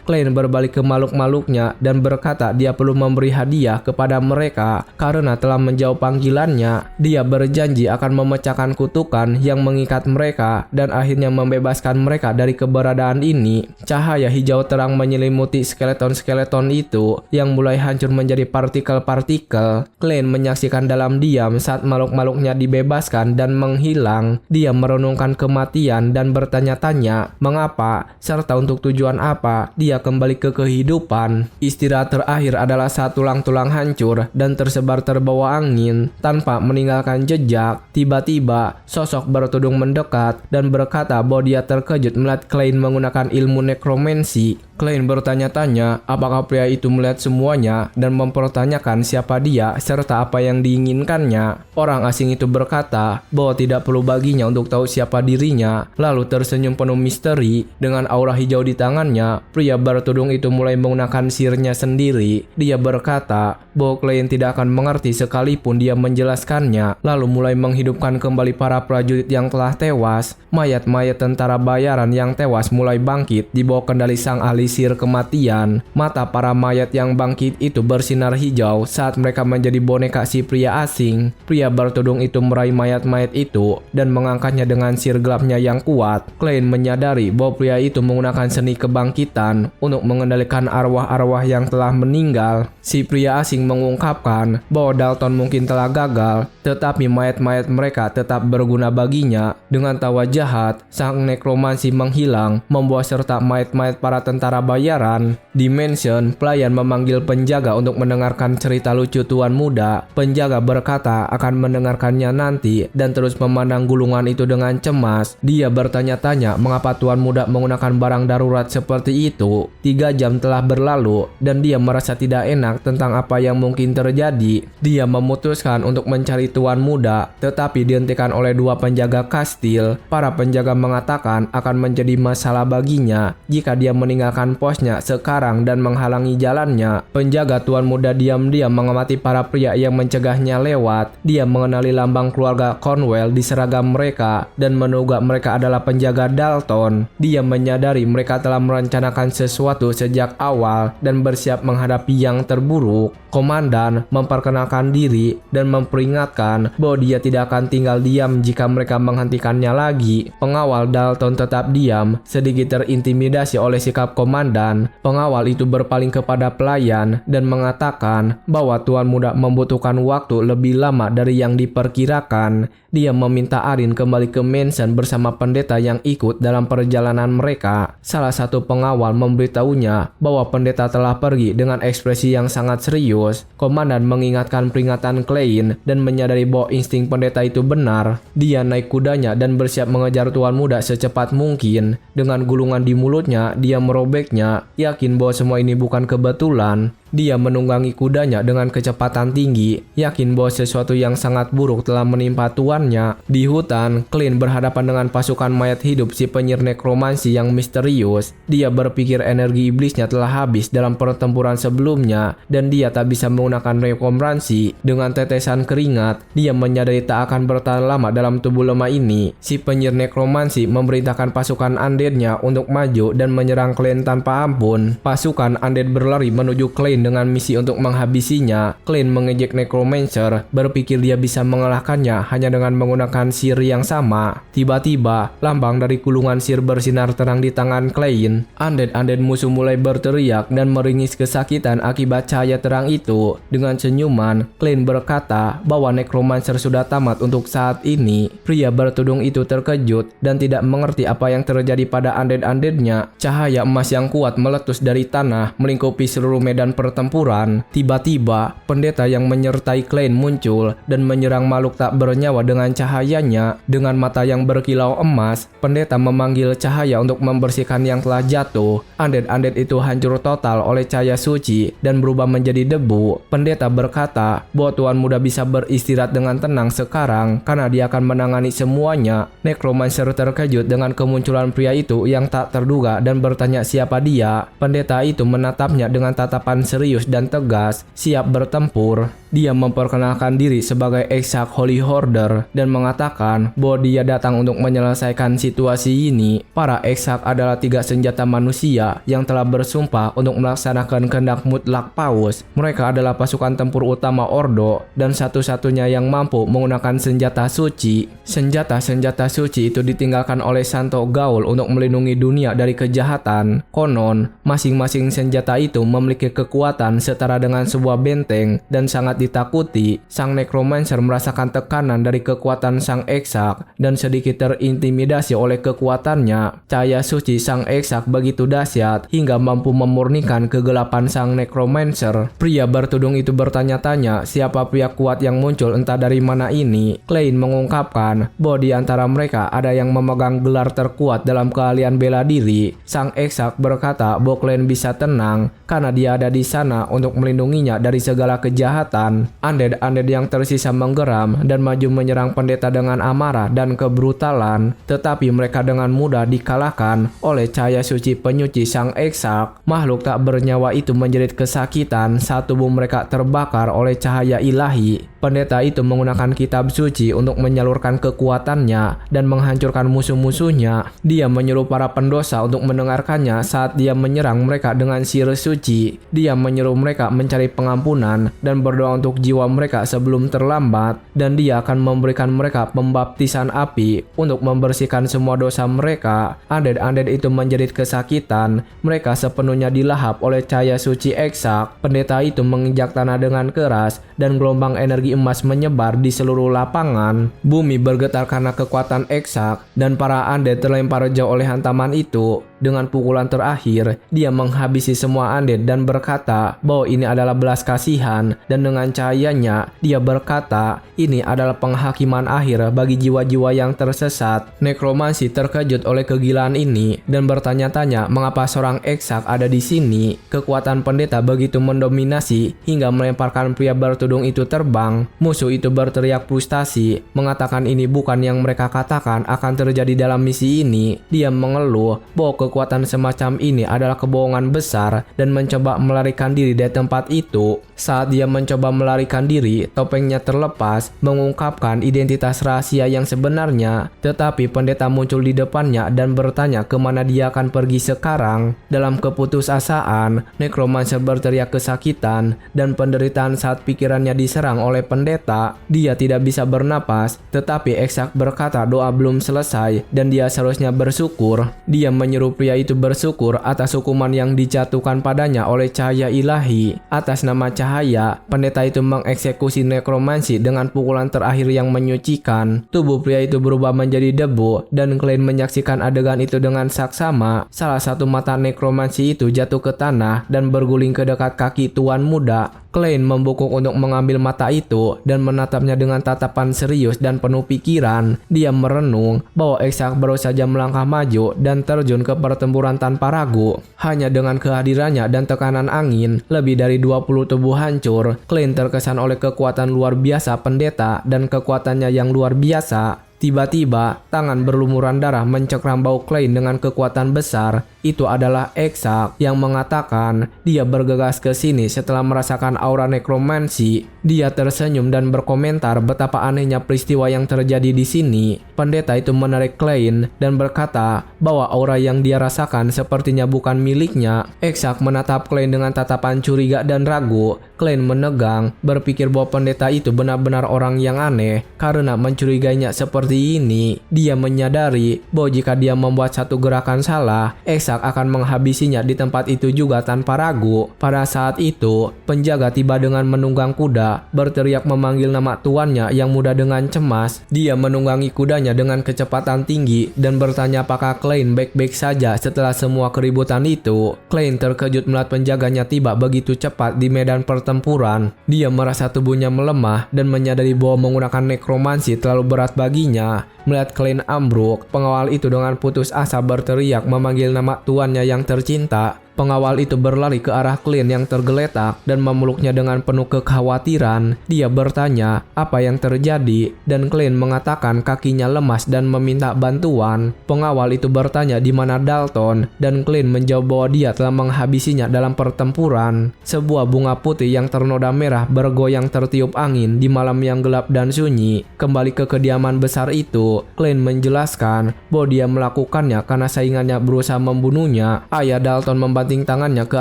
Klein berbalik ke makhluk-makhluknya dan berkata dia perlu memberi hadiah kepada mereka karena telah menjawab panggilannya. Dia berjanji akan memecahkan kutukan yang mengikat mereka dan akhirnya membebaskan mereka dari keberadaan ini. Cahaya hijau terang menyelimuti skeleton-skeleton itu yang mulai hancur menjadi partikel-partikel. Klein menyaksikan dalam diam saat makhluk-makhluknya dibebaskan dan menghilang. Dia merenungkan kematian dan bertanya-tanya mengapa serta untuk tujuan apa dia kembali ke kehidupan. Istirahat terakhir adalah saat tulang-tulang hancur dan tersebar terbawa angin tanpa meninggalkan jejak. Tiba-tiba sosok bertudung mendekat dan berkata bahwa dia terkejut melihat Klein menggunakan ilmu nekromansi. Klein bertanya-tanya apakah pria itu melihat semuanya dan mempertanyakan siapa dia serta apa yang diinginkannya. Orang asing itu berkata bahwa tidak perlu baginya untuk tahu siapa dirinya, lalu tersenyum penuh misteri. Dengan aura hijau di tangannya, pria bertudung itu mulai menggunakan sihirnya sendiri. Dia berkata bahwa Klein tidak akan mengerti sekalipun dia menjelaskannya, lalu mulai menghidupkan kembali para prajurit yang telah tewas. Mayat-mayat tentara bayaran yang tewas mulai bangkit di bawah kendali sang ahli sihir kematian. Mata para mayat yang bangkit itu bersinar hijau saat mereka menjadi boneka si pria asing. Pria bertudung itu meraih mayat-mayat itu dan mengangkatnya dengan sihir gelapnya yang kuat. Klein menyadari bahwa pria itu menggunakan seni kebangkitan untuk mengendalikan arwah-arwah yang telah meninggal. Si pria asing mengungkapkan bahwa Dalton mungkin telah gagal, tetapi mayat-mayat mereka tetap berguna baginya. Dengan tawa jahat, sang nekromansi menghilang, membawa serta mayat-mayat para tentara sementara bayaran. Di mansion, pelayan memanggil penjaga untuk mendengarkan cerita lucu tuan muda. Penjaga berkata akan mendengarkannya nanti dan terus memandang gulungan itu dengan cemas. Dia bertanya-tanya mengapa tuan muda menggunakan barang darurat seperti itu. 3 jam telah berlalu dan dia merasa tidak enak tentang apa yang mungkin terjadi. Dia memutuskan untuk mencari tuan muda, tetapi dihentikan oleh 2 penjaga kastil. Para penjaga mengatakan akan menjadi masalah baginya jika dia meninggalkan posnya sekarang dan menghalangi jalannya. Penjaga tuan muda diam-diam mengamati para pria yang mencegahnya lewat. Dia mengenali lambang keluarga Cornwell di seragam mereka dan menduga mereka adalah penjaga Dalton. Dia menyadari mereka telah merencanakan sesuatu sejak awal dan bersiap menghadapi yang terburuk. Komandan memperkenalkan diri dan memperingatkan bahwa dia tidak akan tinggal diam jika mereka menghentikannya lagi. Pengawal Dalton tetap diam, sedikit terintimidasi oleh sikap komandan. Pengawal itu berpaling kepada pelayan dan mengatakan bahwa tuan muda membutuhkan waktu lebih lama dari yang diperkirakan. Dia meminta Arin kembali ke mansion bersama pendeta yang ikut dalam perjalanan mereka. Salah satu pengawal memberitahunya bahwa pendeta telah pergi dengan ekspresi yang sangat serius. Komandan mengingatkan peringatan Klein dan menyadari bahwa insting pendeta itu benar. Dia naik kudanya dan bersiap mengejar tuan muda secepat mungkin. Dengan gulungan di mulutnya, dia merobeknya, yakin bahwa semua ini bukan kebetulan. Dia menunggangi kudanya dengan kecepatan tinggi, yakin bahwa sesuatu yang sangat buruk telah menimpa tuannya. Di hutan, Clint berhadapan dengan pasukan mayat hidup si penyihir nekromansi yang misterius. Dia berpikir energi iblisnya telah habis dalam pertempuran sebelumnya, dan dia tak bisa menggunakan nekromansi. Dengan tetesan keringat, dia menyadari tak akan bertahan lama dalam tubuh lemah ini. Si penyihir nekromansi memerintahkan pasukan undeadnya untuk maju dan menyerang Clint tanpa ampun. Pasukan undead berlari menuju Clint dengan misi untuk menghabisinya. Clint mengejek Necromancer, berpikir dia bisa mengalahkannya hanya dengan menggunakan sihir yang sama. Tiba-tiba, lambang dari gulungan sihir bersinar terang di tangan Clint. Undead musuh mulai berteriak dan meringis kesakitan akibat cahaya terang itu. Dengan senyuman, Clint berkata bahwa Necromancer sudah tamat untuk saat ini. Pria bertudung itu terkejut dan tidak mengerti apa yang terjadi pada undead-undeadnya. Cahaya emas yang kuat meletus dari tanah melingkupi seluruh medan pertempuran. Tiba-tiba, pendeta yang menyertai Clint muncul dan menyerang makhluk tak bernyawa dengan cahayanya. Dengan mata yang berkilau emas, pendeta memanggil cahaya untuk membersihkan yang telah jatuh. Undead itu hancur total oleh cahaya suci dan berubah menjadi debu. Pendeta berkata bahwa tuan muda bisa beristirahat dengan tenang sekarang karena dia akan menangani semuanya. Necromancer terkejut dengan kemunculan pria itu yang tak terduga dan bertanya siapa dia. Pendeta itu menatapnya dengan tatapan serius dan tegas, siap bertempur. Dia memperkenalkan diri sebagai Exarch Holy Order dan mengatakan bahwa dia datang untuk menyelesaikan situasi ini. Para Exarch adalah 3 senjata manusia yang telah bersumpah untuk melaksanakan kehendak mutlak Paus. Mereka adalah pasukan tempur utama Ordo dan satu-satunya yang mampu menggunakan senjata suci. Senjata-senjata suci itu ditinggalkan oleh Santo Gaul untuk melindungi dunia dari kejahatan. Konon, masing-masing senjata itu memiliki kekuatan setara dengan sebuah benteng dan sangat ditakuti. Sang Necromancer merasakan tekanan dari kekuatan sang Exarch dan sedikit terintimidasi oleh kekuatannya. Cahaya suci sang Exarch begitu dahsyat hingga mampu memurnikan kegelapan sang Necromancer. Pria bertudung itu bertanya-tanya siapa pria kuat yang muncul entah dari mana ini. Clint mengungkapkan bahwa di antara mereka ada yang memegang gelar terkuat dalam keahlian bela diri. Sang Exarch berkata bahwa Clint bisa tenang karena dia ada di sana untuk melindunginya dari segala kejahatan. Undead yang tersisa menggeram dan maju menyerang pendeta dengan amarah dan kebrutalan, tetapi mereka dengan mudah dikalahkan oleh cahaya suci penyuci sang Exarch. Makhluk tak bernyawa itu menjerit kesakitan saat tubuh mereka terbakar oleh cahaya ilahi. Pendeta itu menggunakan kitab suci untuk menyalurkan kekuatannya dan menghancurkan musuh-musuhnya. Dia menyuruh para pendosa untuk mendengarkannya saat dia menyerang mereka dengan sihir suci. Dia menyuruh mereka mencari pengampunan dan berdoa untuk jiwa mereka sebelum terlambat, dan dia akan memberikan mereka pembaptisan api untuk membersihkan semua dosa mereka. Undead itu menjerit kesakitan. Mereka sepenuhnya dilahap oleh cahaya suci Exarch. Pendeta itu menginjak tanah dengan keras dan gelombang energi emas menyebar di seluruh lapangan. Bumi bergetar karena kekuatan Exarch dan para undead terlempar jauh oleh hantaman itu. dengan pukulan terakhir, dia menghabisi semua undead dan berkata bahwa ini adalah belas kasihan, dan dengan cahayanya, dia berkata ini adalah penghakiman akhir bagi jiwa-jiwa yang tersesat. Nekromansi terkejut oleh kegilaan ini dan bertanya-tanya mengapa seorang eksak ada di sini. Kekuatan pendeta begitu mendominasi hingga melemparkan pria bertudung itu terbang. Musuh itu berteriak frustasi, mengatakan ini bukan yang mereka katakan akan terjadi dalam misi ini. Dia mengeluh bahwa kekuatan semacam ini adalah kebohongan besar dan mencoba melarikan diri dari tempat itu. Saat dia mencoba melarikan diri, topengnya terlepas, mengungkapkan identitas rahasia yang sebenarnya. Tetapi pendeta muncul di depannya dan bertanya kemana dia akan pergi sekarang. Dalam keputusasaan, Necromancer berteriak kesakitan dan penderitaan saat pikirannya diserang oleh pendeta. Dia tidak bisa bernapas, tetapi Eksak berkata doa belum selesai dan dia seharusnya bersyukur. Dia menyuruh pria itu bersyukur atas hukuman yang dijatuhkan padanya oleh cahaya ilahi. Atas nama cahaya, pendeta itu mengeksekusi nekromansi dengan pukulan terakhir yang menyucikan. Tubuh pria itu berubah menjadi debu dan Klein menyaksikan adegan itu dengan saksama. Salah satu mata nekromansi itu jatuh ke tanah dan berguling ke dekat kaki tuan muda. Klein membungkuk untuk mengambil mata itu dan menatapnya dengan tatapan serius dan penuh pikiran. Dia merenung bahwa Eksak baru saja melangkah maju dan terjun ke pertempuran tanpa ragu. Hanya dengan kehadirannya dan tekanan angin, lebih dari 20 tubuh hancur. Klein terkesan oleh kekuatan luar biasa pendeta dan kekuatannya yang luar biasa. Tiba-tiba, tangan berlumuran darah mencekram bau Klein dengan kekuatan besar. Itu adalah Eksak yang mengatakan dia bergegas ke sini setelah merasakan aura nekromansi. Dia tersenyum dan berkomentar betapa anehnya peristiwa yang terjadi di sini. Pendeta itu menarik Klein dan berkata bahwa aura yang dia rasakan sepertinya bukan miliknya. Eksak menatap Klein dengan tatapan curiga dan ragu. Klein menegang, berpikir bahwa pendeta itu benar-benar orang yang aneh karena mencurigainya seperti ini. Dia menyadari bahwa jika dia membuat satu gerakan salah, Eksak akan menghabisinya di tempat itu juga tanpa ragu. Pada saat itu, penjaga tiba dengan menunggang kuda, berteriak memanggil nama tuannya yang muda dengan cemas. Dia menunggangi kudanya dengan kecepatan tinggi dan bertanya apakah Klein baik-baik saja setelah semua keributan itu. Klein terkejut melihat penjaganya tiba begitu cepat di medan pertempuran. Dia merasa tubuhnya melemah dan menyadari bahwa menggunakan nekromansi terlalu berat baginya. Melihat Klein ambruk, pengawal itu dengan putus asa berteriak memanggil nama tuannya yang tercinta. Pengawal itu berlari ke arah Klein yang tergeletak dan memeluknya dengan penuh kekhawatiran. Dia bertanya apa yang terjadi dan Klein mengatakan kakinya lemas dan meminta bantuan. Pengawal itu bertanya di mana Dalton dan Klein menjawab bahwa dia telah menghabisinya dalam pertempuran. Sebuah bunga putih yang ternoda merah bergoyang tertiup angin di malam yang gelap dan sunyi. Kembali ke kediaman besar itu, Klein menjelaskan bahwa dia melakukannya karena saingannya berusaha membunuhnya. Ayah Dalton membanting tangannya ke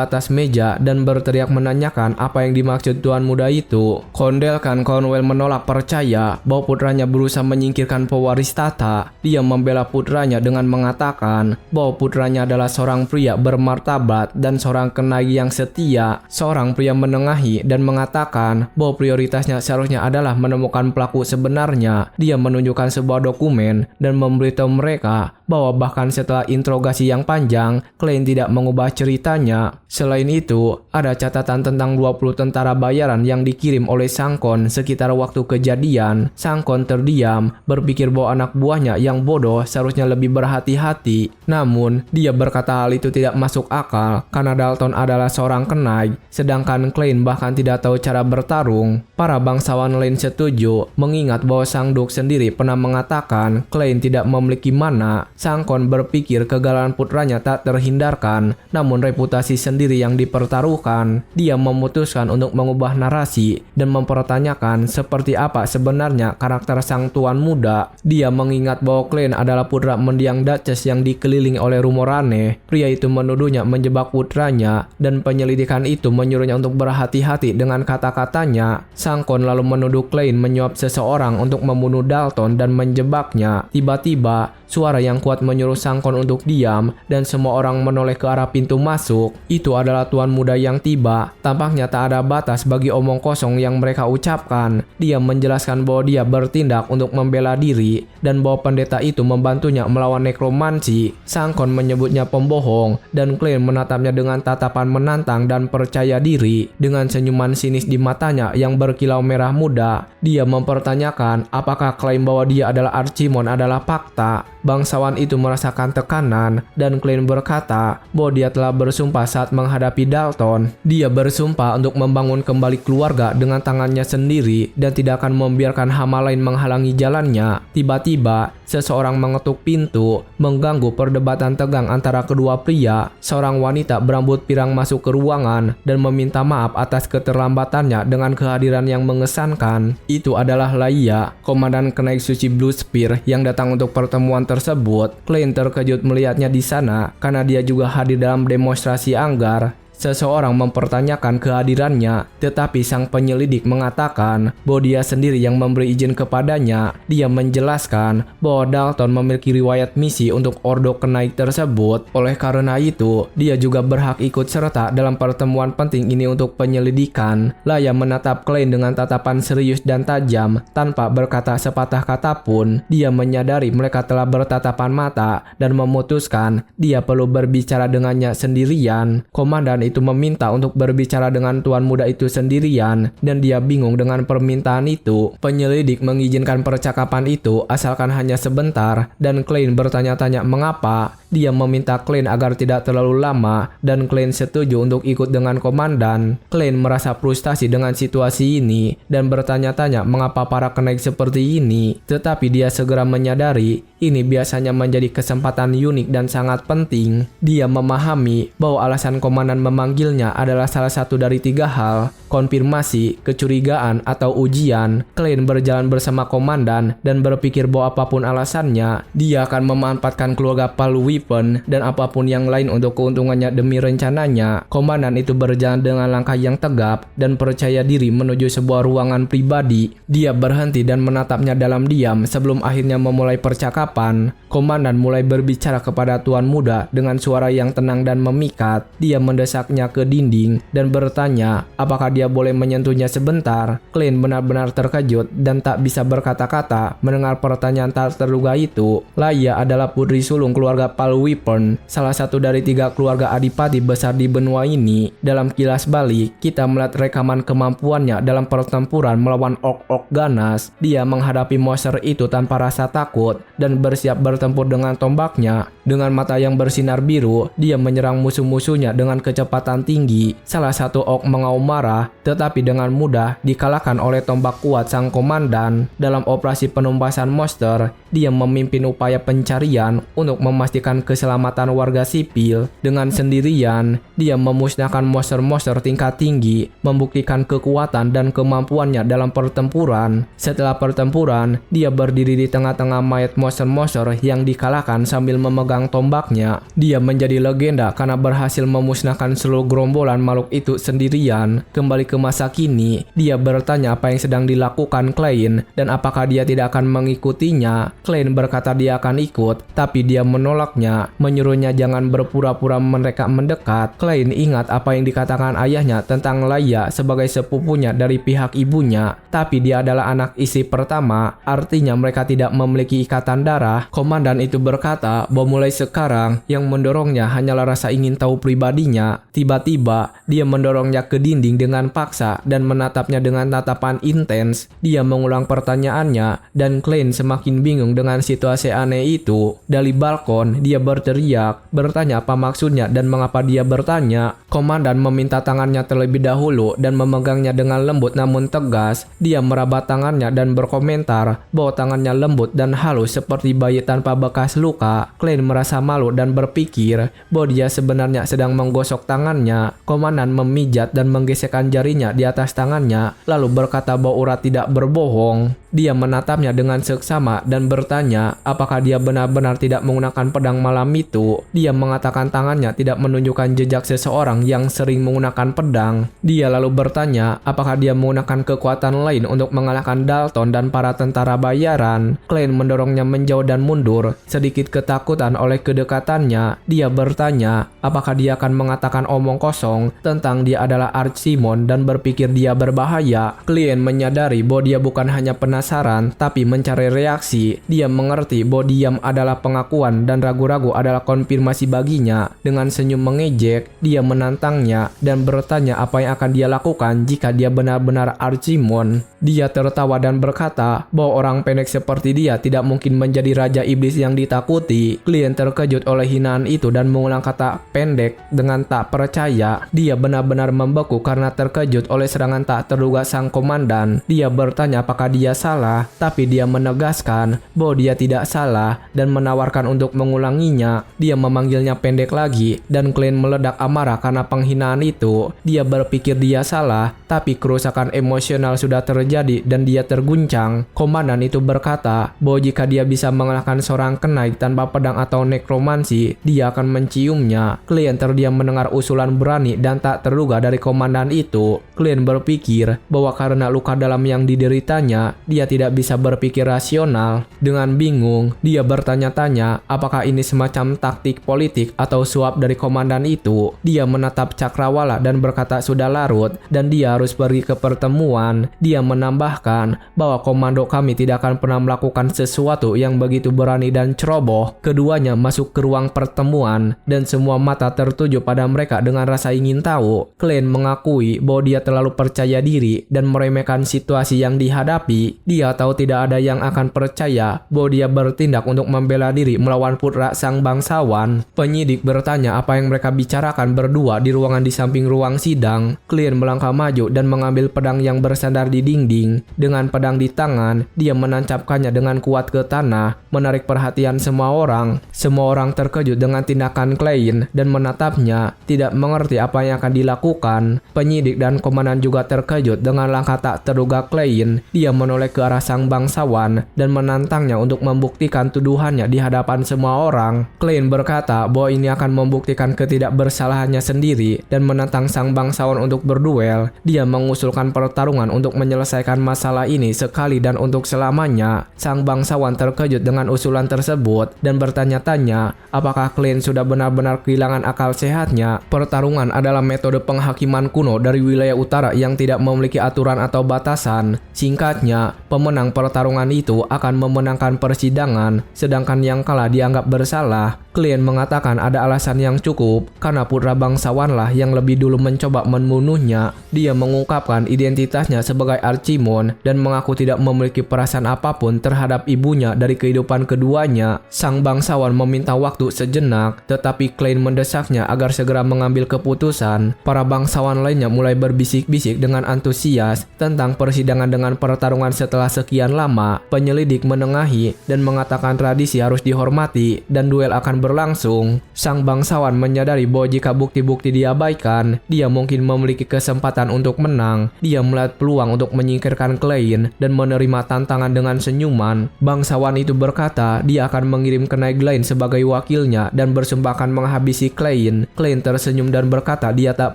atas meja dan berteriak menanyakan apa yang dimaksud tuan muda itu. Cornwell menolak percaya bahwa putranya berusaha menyingkirkan pewaris tata. Dia membela putranya dengan mengatakan bahwa putranya adalah seorang pria bermartabat dan seorang kenai yang setia. Seorang pria menengahi dan mengatakan bahwa prioritasnya seharusnya adalah menemukan pelaku sebenarnya. Dia menunjukkan sebuah dokumen dan memberitahu mereka bahwa bahkan setelah interogasi yang panjang, Klein tidak mengubah ceritanya. Selain itu, ada catatan tentang 20 tentara bayaran yang dikirim oleh Sangkon sekitar waktu kejadian. Sangkon terdiam, berpikir bahwa anak buahnya yang bodoh seharusnya lebih berhati-hati. Namun, dia berkata hal itu tidak masuk akal karena Dalton adalah seorang kenai, sedangkan Klein bahkan tidak tahu cara bertarung. Para bangsawan lain setuju, mengingat bahwa Sang Duk sendiri pernah mengatakan Klein tidak memiliki mana. Sangkon berpikir kegagalan putranya tak terhindarkan, namun reputasi sendiri yang dipertaruhkan. Dia memutuskan untuk mengubah narasi dan mempertanyakan seperti apa sebenarnya karakter sang tuan muda. Dia mengingat bahwa Klein adalah putra mendiang Duchess yang dikelilingi oleh rumor aneh. Pria itu menuduhnya menjebak putranya dan penyelidikan itu menyuruhnya untuk berhati-hati dengan kata-katanya. Sangkon lalu menuduh Klein menyuap seseorang untuk membunuh Dalton dan menjebaknya. Tiba-tiba, suara yang kuat menyuruh Sangkon untuk diam dan semua orang menoleh ke arah pintu masuk. Itu adalah tuan muda yang tiba. Tampaknya tak ada batas bagi omong kosong yang mereka ucapkan. Dia menjelaskan bahwa dia bertindak untuk membela diri dan bahwa pendeta itu membantunya melawan nekromansi. Sangkon menyebutnya pembohong dan Klein menatapnya dengan tatapan menantang dan percaya diri. Dengan senyuman sinis di matanya yang berkilau merah muda, dia mempertanyakan apakah klaim bahwa dia adalah Archimon adalah fakta. Bangsawan itu merasakan tekanan dan Klein berkata bahwa dia telah bersumpah saat menghadapi Dalton. Dia bersumpah untuk membangun kembali keluarga dengan tangannya sendiri dan tidak akan membiarkan hama lain menghalangi jalannya. Tiba-tiba, seseorang mengetuk pintu, mengganggu perdebatan tegang antara kedua pria. Seorang wanita berambut pirang masuk ke ruangan dan meminta maaf atas keterlambatannya dengan kehadiran yang mengesankan. Itu adalah Laia, komandan kenaik suci Blue Spear yang datang untuk pertemuan tersebut. Klein terkejut melihatnya di sana karena dia juga hadir dalam demonstrasi Anggar. Seseorang mempertanyakan kehadirannya, tetapi sang penyelidik mengatakan bahwa dia sendiri yang memberi izin kepadanya. Dia menjelaskan bahwa Dalton memiliki riwayat misi untuk Ordo Kenaik tersebut. Oleh karena itu, dia juga berhak ikut serta dalam pertemuan penting ini untuk penyelidikan. Laia menatap Klein dengan tatapan serius dan tajam, tanpa berkata sepatah kata pun. Dia menyadari mereka telah bertatapan mata dan memutuskan dia perlu berbicara dengannya sendirian. Komandan itu meminta untuk berbicara dengan tuan muda itu sendirian dan dia bingung dengan permintaan itu. Penyelidik mengizinkan percakapan itu asalkan hanya sebentar dan Klein bertanya-tanya mengapa. Dia meminta Klein agar tidak terlalu lama dan Klein setuju untuk ikut dengan komandan. Klein merasa frustasi dengan situasi ini dan bertanya-tanya mengapa para kenaik seperti ini. Tetapi dia segera menyadari ini biasanya menjadi kesempatan unik dan sangat penting. Dia memahami bahwa alasan komandan memanggilnya adalah salah satu dari 3 hal: konfirmasi, kecurigaan, atau ujian. Klein berjalan bersama komandan dan berpikir bahwa apapun alasannya, dia akan memanfaatkan keluarga Paul Weapon dan apapun yang lain untuk keuntungannya demi rencananya. Komandan itu berjalan dengan langkah yang tegap dan percaya diri menuju sebuah ruangan pribadi. Dia berhenti dan menatapnya dalam diam sebelum akhirnya memulai percakapan. Komandan mulai berbicara kepada tuan muda dengan suara yang tenang dan memikat. Dia mendesaknya ke dinding dan bertanya apakah dia boleh menyentuhnya sebentar. Klein benar-benar terkejut dan tak bisa berkata-kata mendengar pertanyaan tak terduga itu. Laia adalah putri sulung keluarga Paul Weapon, salah satu dari 3 keluarga adipati besar di benua ini. Dalam kilas balik, kita melihat rekaman kemampuannya dalam pertempuran melawan ork-ork ganas. Dia menghadapi monster itu tanpa rasa takut dan bersiap bertempur dengan tombaknya. Dengan mata yang bersinar biru, dia menyerang musuh-musuhnya dengan kecepatan tinggi. Salah satu ork mengaum marah, tetapi dengan mudah dikalahkan oleh tombak kuat sang komandan. Dalam operasi penumpasan monster, dia memimpin upaya pencarian untuk memastikan keselamatan warga sipil. Dengan sendirian, dia memusnahkan monster-monster tingkat tinggi, membuktikan kekuatan dan kemampuannya dalam pertempuran. Setelah pertempuran, dia berdiri di tengah-tengah mayat monster-monster yang dikalahkan sambil memegang tombaknya. Dia menjadi legenda karena berhasil memusnahkan seluruh gerombolan makhluk itu sendirian. Kembali ke masa kini, dia bertanya apa yang sedang dilakukan Klein dan apakah dia tidak akan mengikutinya. Klein berkata dia akan ikut, tapi dia menolaknya, menyuruhnya jangan berpura-pura mereka mendekat. Klein ingat apa yang dikatakan ayahnya tentang Laia sebagai sepupunya dari pihak ibunya, tapi dia adalah anak istri pertama, artinya mereka tidak memiliki ikatan darah. Komandan itu berkata bahwa mulai sekarang yang mendorongnya hanyalah rasa ingin tahu pribadinya. Tiba-tiba, dia mendorongnya ke dinding dengan paksa dan menatapnya dengan tatapan intens. Dia mengulang pertanyaannya dan Klein semakin bingung dengan situasi aneh itu. Dari balkon, dia berteriak, bertanya apa maksudnya dan mengapa dia bertanya. Komandan meminta tangannya terlebih dahulu dan memegangnya dengan lembut namun tegas. Dia meraba tangannya dan berkomentar bahwa tangannya lembut dan halus seperti bayi tanpa bekas luka. Klein merasa malu dan berpikir bahwa dia sebenarnya sedang menggosok tangannya. Komandan memijat dan menggesekkan jarinya di atas tangannya, lalu berkata bahwa urat tidak berbohong. Dia menatapnya dengan seksama dan bertanya apakah dia benar-benar tidak menggunakan pedang malam itu. Dia mengatakan tangannya tidak menunjukkan jejak seseorang yang sering menggunakan pedang. Dia lalu bertanya apakah dia menggunakan kekuatan lain untuk mengalahkan Dalton dan para tentara bayaran. Klein mendorongnya menjauh dan mundur, sedikit ketakutan oleh kedekatannya. Dia bertanya apakah dia akan mengatakan omong kosong tentang dia adalah Archimon dan berpikir dia berbahaya. Klein menyadari bahwa dia bukan hanya penasaran tapi mencari reaksi. Dia mengerti bahwa diam adalah pengakuan dan ragu-ragu adalah konfirmasi baginya. Dengan senyum mengejek, dia menantangnya dan bertanya apa yang akan dia lakukan jika dia benar-benar Archimon. Dia tertawa dan berkata bahwa orang pendek seperti dia tidak mungkin menjadi raja iblis yang ditakuti. Klein terkejut oleh hinaan itu dan mengulang kata pendek dengan tak percaya. Dia benar-benar membeku karena terkejut oleh serangan tak terduga sang komandan. Dia bertanya apakah dia salah, tapi dia menegaskan bahwa dia tidak salah dan menawarkan untuk mengulanginya. Dia memanggilnya pendek lagi dan Klein meledak amarah karena penghinaan itu. Dia berpikir dia salah, tapi kerusakan emosional sudah terjadi dan dia terguncang. Komandan itu berkata bahwa jika dia bisa mengalahkan seorang kenaik tanpa pedang atau nekromansi, dia akan menciumnya. Klein terdiam mendengar usulan berani dan tak terduga dari komandan itu. Klein berpikir bahwa karena luka dalam yang dideritanya, dia tidak bisa berpikir rasional. Dengan bingung, dia bertanya-tanya apakah ini semacam taktik politik atau suap dari komandan itu. Dia menatap cakrawala dan berkata sudah larut dan dia harus pergi ke pertemuan. Dia menambahkan bahwa komando kami tidak akan pernah melakukan sesuatu yang begitu berani dan ceroboh. Keduanya masuk ke ruang pertemuan dan semua mata tertuju pada mereka dengan rasa ingin tahu. Klein mengakui bahwa dia terlalu percaya diri dan meremehkan situasi yang dihadapi. Dia tahu tidak ada yang akan percaya bahwa dia bertindak untuk membela diri melawan putra sang bangsawan. Penyidik bertanya apa yang mereka bicarakan berdua di ruangan di samping ruang sidang. Klein melangkah maju dan mengambil pedang yang bersandar di dinding. Dengan pedang di tangan, dia menancapkannya dengan kuat ke tanah, menarik perhatian semua orang. Semua orang terkejut dengan tindakan Klein dan menatapnya, tidak mengerti apa yang akan dilakukan. Penyidik dan komandan juga terkejut dengan langkah tak terduga Klein. Dia menoleh ke arah sang bangsawan dan menantangnya untuk membuktikan tuduhannya di hadapan semua orang. Klein berkata bahwa ini akan membuktikan ketidakbersalahannya sendiri dan menantang sang bangsawan untuk berduel. Dia mengusulkan pertarungan untuk menyelesaikan masalah ini sekali dan untuk selamanya. Sang bangsawan terkejut dengan usulan tersebut dan bertanya-tanya apakah Klein sudah benar-benar kehilangan akal sehatnya. Pertarungan adalah metode penghakiman kuno dari wilayah utara yang tidak memiliki aturan atau batasan. Singkatnya, pemenang pertarungan itu akan memenangkan persidangan, sedangkan yang kalah dianggap bersalah. Klein mengatakan ada alasan yang cukup karena putra bangsawanlah yang lebih dulu mencoba membunuhnya. Dia mengungkapkan identitasnya sebagai Archimon dan mengaku tidak memiliki perasaan apapun terhadap ibunya dari kehidupan keduanya. Sang bangsawan meminta waktu sejenak, tetapi Klein mendesaknya agar segera mengambil keputusan. Para bangsawan lainnya mulai berbisik-bisik dengan antusias tentang persidangan dengan pertarungan setelah sekian lama. Penyelidik menengahi dan mengatakan tradisi harus dihormati dan duel akan berlangsung. Sang bangsawan menyadari bahwa jika bukti-bukti diabaikan, dia mungkin memiliki kesempatan untuk menang. Dia melihat peluang untuk menyingkirkan Klein dan menerima tantangan dengan senyuman. Bangsawan itu berkata dia akan mengirim kenaik lain sebagai wakilnya dan bersumpah akan menghabisi Klein. Klein tersenyum dan berkata dia tak